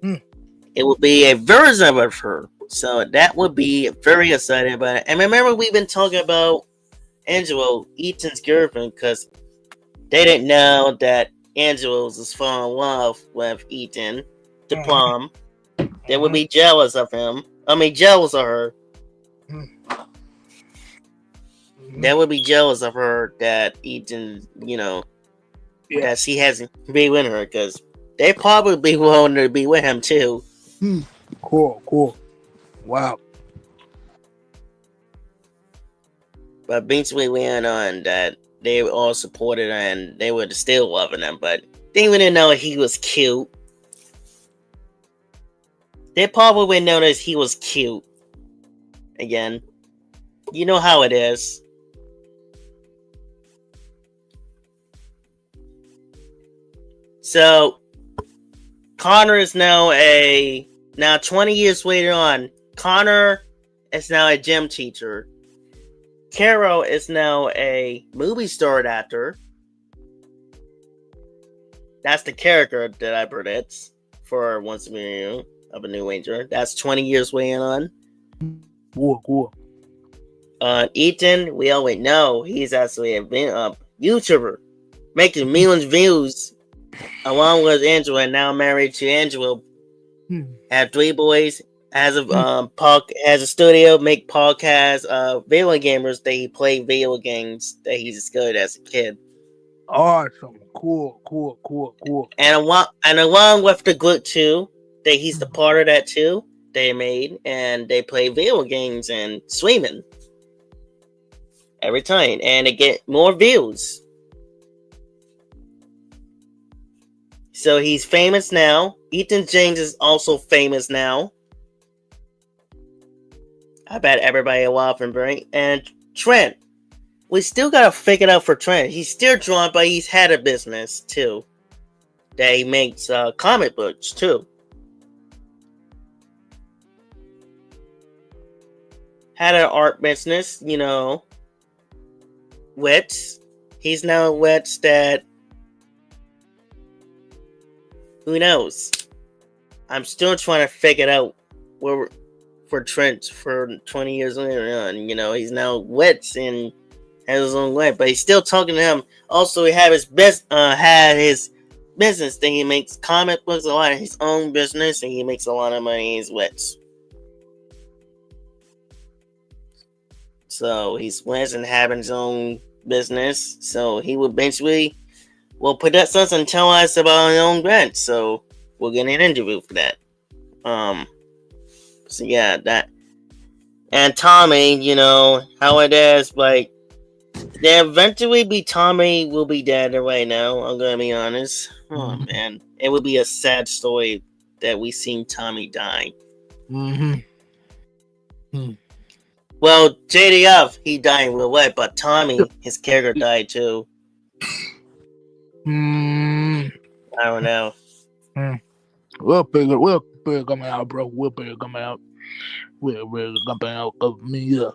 It will be a version of her, so that would be very exciting about it. And remember, we've been talking about Angelo, Ethan's girlfriend, because they didn't know that Angelo was falling in love with Ethan, the plum. They would be jealous of him. Jealous of her. They would be jealous of her that Ethan, that she hasn't been with her, because they probably be willing to be with him too. Cool. Wow. But eventually we went on that they were all supported and they were still loving him, but they didn't know he was cute. They probably noticed he was cute. Again, you know how it is. So, Connor is now 20 years later on, Connor is now a gym teacher. Carol is now a movie star actor. That's the character that I predict for Once Upon a Time of a New Ranger. That's 20 years later on. Cool. Ethan, we always know he's actually a YouTuber, making millions of views, along with Angela, and now married to Angela. Have 3 boys. Has a studio, make podcasts, video gamers that he played video games that he discovered as a kid. Awesome. Cool. And along with the group too, that he's the part of that too, they made, and they play video games and streaming every time, and they get more views. So he's famous now. Ethan James is also famous now. I bet everybody will often bring. And Trent. We still gotta figure it out for Trent. He's still drawn, but he's had a business too. That he makes comic books too. Had an art business, Wits. He's now Wits that... Who knows? I'm still trying to figure it out for Trent for 20 years later on. He's now Wits and has his own way, but he's still talking to him. Also, he had his business thing. He makes comic books, a lot of his own business, and he makes a lot of money. He's Wits. So he's Wits and having his own business. So he will eventually put us and tell us about his own brand. So we'll get an interview for that. So yeah, that. And Tommy, how it is, like, there eventually be Tommy will be dead right now. I'm gonna be honest. Oh man, it would be a sad story that we seen Tommy die. Well, JDF, he died in real life, but Tommy, his character died too. I don't know. We'll figure coming out, bro. We'll figure coming out. We'll coming out of me, yeah.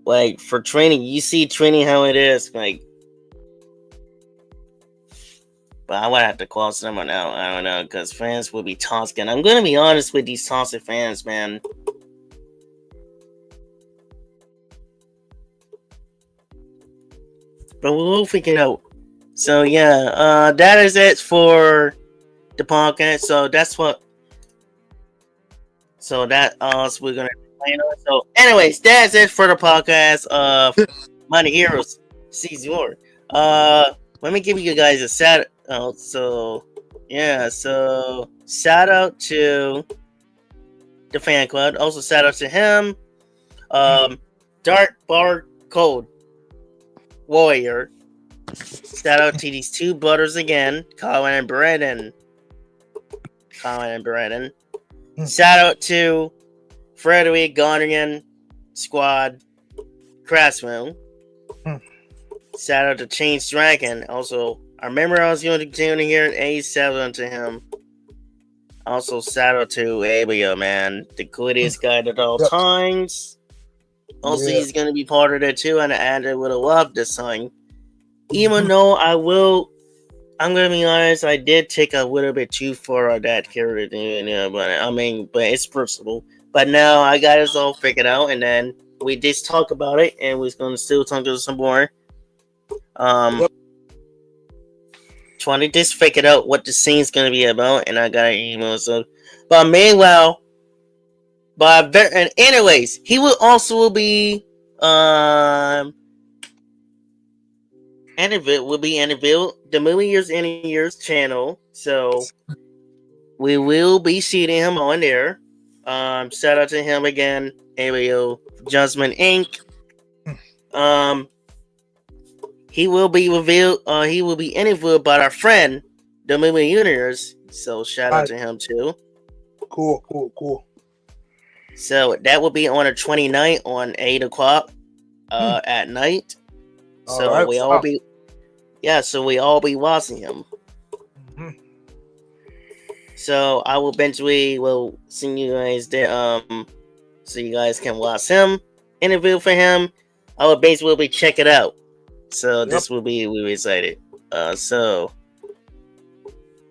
Like, for training, you see training how it is, like. But I would have to call someone out. I don't know, because fans will be toxic. I'm gonna be honest with these toxic fans, man. But we'll figure it out. So yeah, that is it for the podcast. So that's what. So that we're gonna explain on. So, anyways, that's it for the podcast of Mighty Heroes Season 4. Let me give you guys a shout out. So yeah, so shout out to the fan club. Also shout out to him. Dark Bar Code Warrior. Shout out to these 2 brothers again, Colin and Brandon. Shout out to Frederick Guardian Squad Craftsman. Shout out to Change Dragon. Also, I remember I was going to tune in here. A shout out to him. Also, shout out to Abio, man, the greatest guy at all Yep. times. Also, Yeah. he's gonna be part of that too, and Andrew would have loved this song. Even though I'm gonna be honest, I did take a little bit too far on that character, but it's personal. But now I got it all figured out, and then we just talk about it, and we're gonna still talk to some more. Yep. Trying to just figure out what the scene's gonna be about, and I got an email. So, but meanwhile, and anyways, he will also be interviewed the Movie Years in Years channel. So we will be seeing him on there. Shout out to him again, Ario Judgement Inc. He will be revealed. He will be interviewed by our friend, the Movie Universe. So shout out to him too. Cool. So that will be on the 29th on 8 o'clock at night. So Alright. we all be watching him. Mhm. So I will eventually will send you guys there so you guys can watch him, interview for him. I will basically check it out. So this will be really excited. So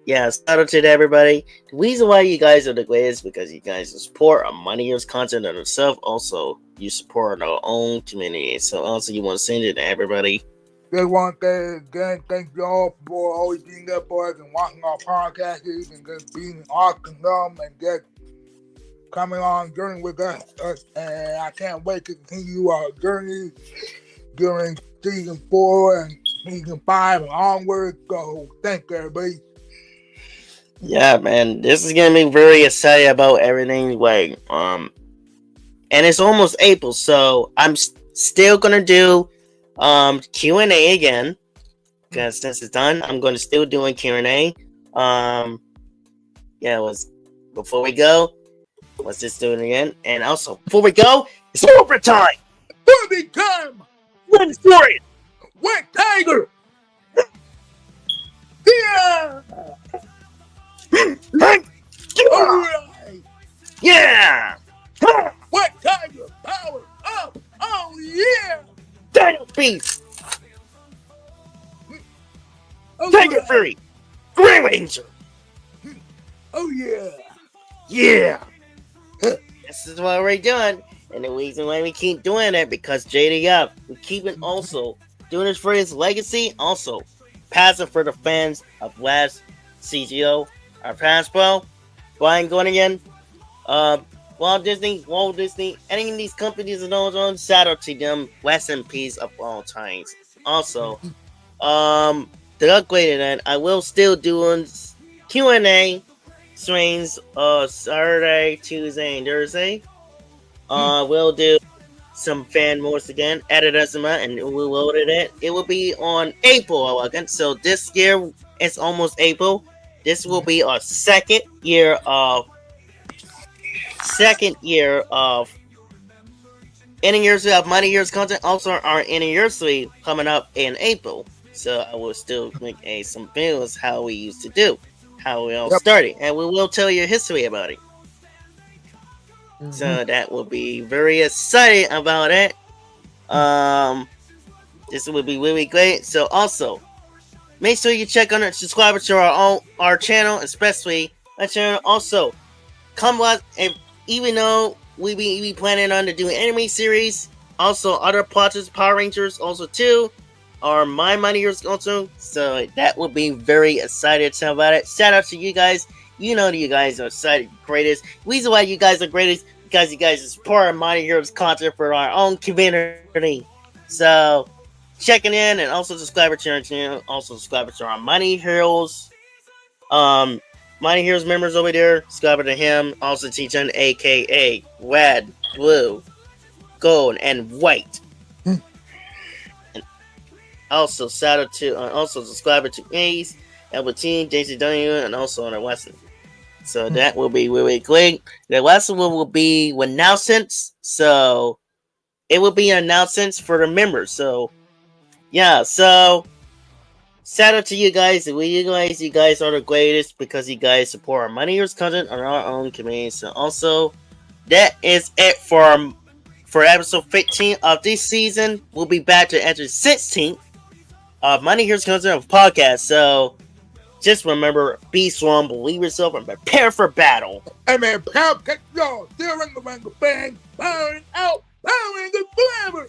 yeah, shout out to everybody. The reason why you guys are the greatest because you guys support our Money Years content and yourself. Also, you support our own community. So also you want to send it to everybody. Just want to say again, thank you all for always being there for us and watching our podcasts and just being awesome and just coming on journey with us. And I can't wait to continue our journey during season 4 and season 5 and onward. So thank you, everybody. Yeah, man, this is gonna be very exciting about everything. Like, and it's almost April, so I'm still gonna do Q&A again because since it's done, I'm gonna still doing Q&A. Before we go, let's just do it again. And also, before we go, it's overtime. Overtime. Run for it. Wet Tiger. Yeah. All right. Yeah! Wet Tiger, power up! Oh yeah! Dino Beast! Oh, Tiger yeah. Fury! Green Ranger! Oh yeah! Yeah! This is what we're doing. And the reason why we keep doing it because JDF, we keep it also doing this for his legacy, also passing for the fans of last CGO, our past bro, Brian going again. Walt Disney, any of these companies and all on, shout out to them. Rest in peace of all times. Also, the upgraded end, I will still doing Q&A streams Saturday, Tuesday, and Thursday. We'll do some fan modes again, edit us them out, and we'll load it. It will be on April again. So this year it's almost April. This will be our second year of anniversary of Money Years content. Also, our anniversary coming up in April. So I will still make some videos how we used to do, how we all started, and we will tell you history about it. So that will be very exciting about it. This will be really great. So also, make sure you check on it, subscribe to our channel, especially our channel. Also, come watch, and even though we be planning on to do an anime series, also other projects, Power Rangers, also too, or My Money Years also. So that will be very excited about it. Shout out to you guys. You know you guys are excited, greatest. Reason why you guys are greatest because you guys support our Money Heroes content for our own community. So checking in and also subscribe to our channel. Also subscribe to our Money Heroes. Money Heroes members over there. Subscribe to him. Also teaching aka red, blue, gold, and white. And also shout out to also subscribe to Ace, Albertine, JCW, and also on our Western. So that will be really great. The last one will be announcements. So it will be announcements for the members. So yeah, so shout out to you guys. You guys are the greatest because you guys support our Money Years content on our own community. So also, that is it for episode 15 of this season. We'll be back to episode 16 of Money Here's Content of podcast. So just remember, be strong, believe yourself, and prepare for battle. Hey man, pound, catch y'all, still ring the bang, bang, powering out, powering the forever.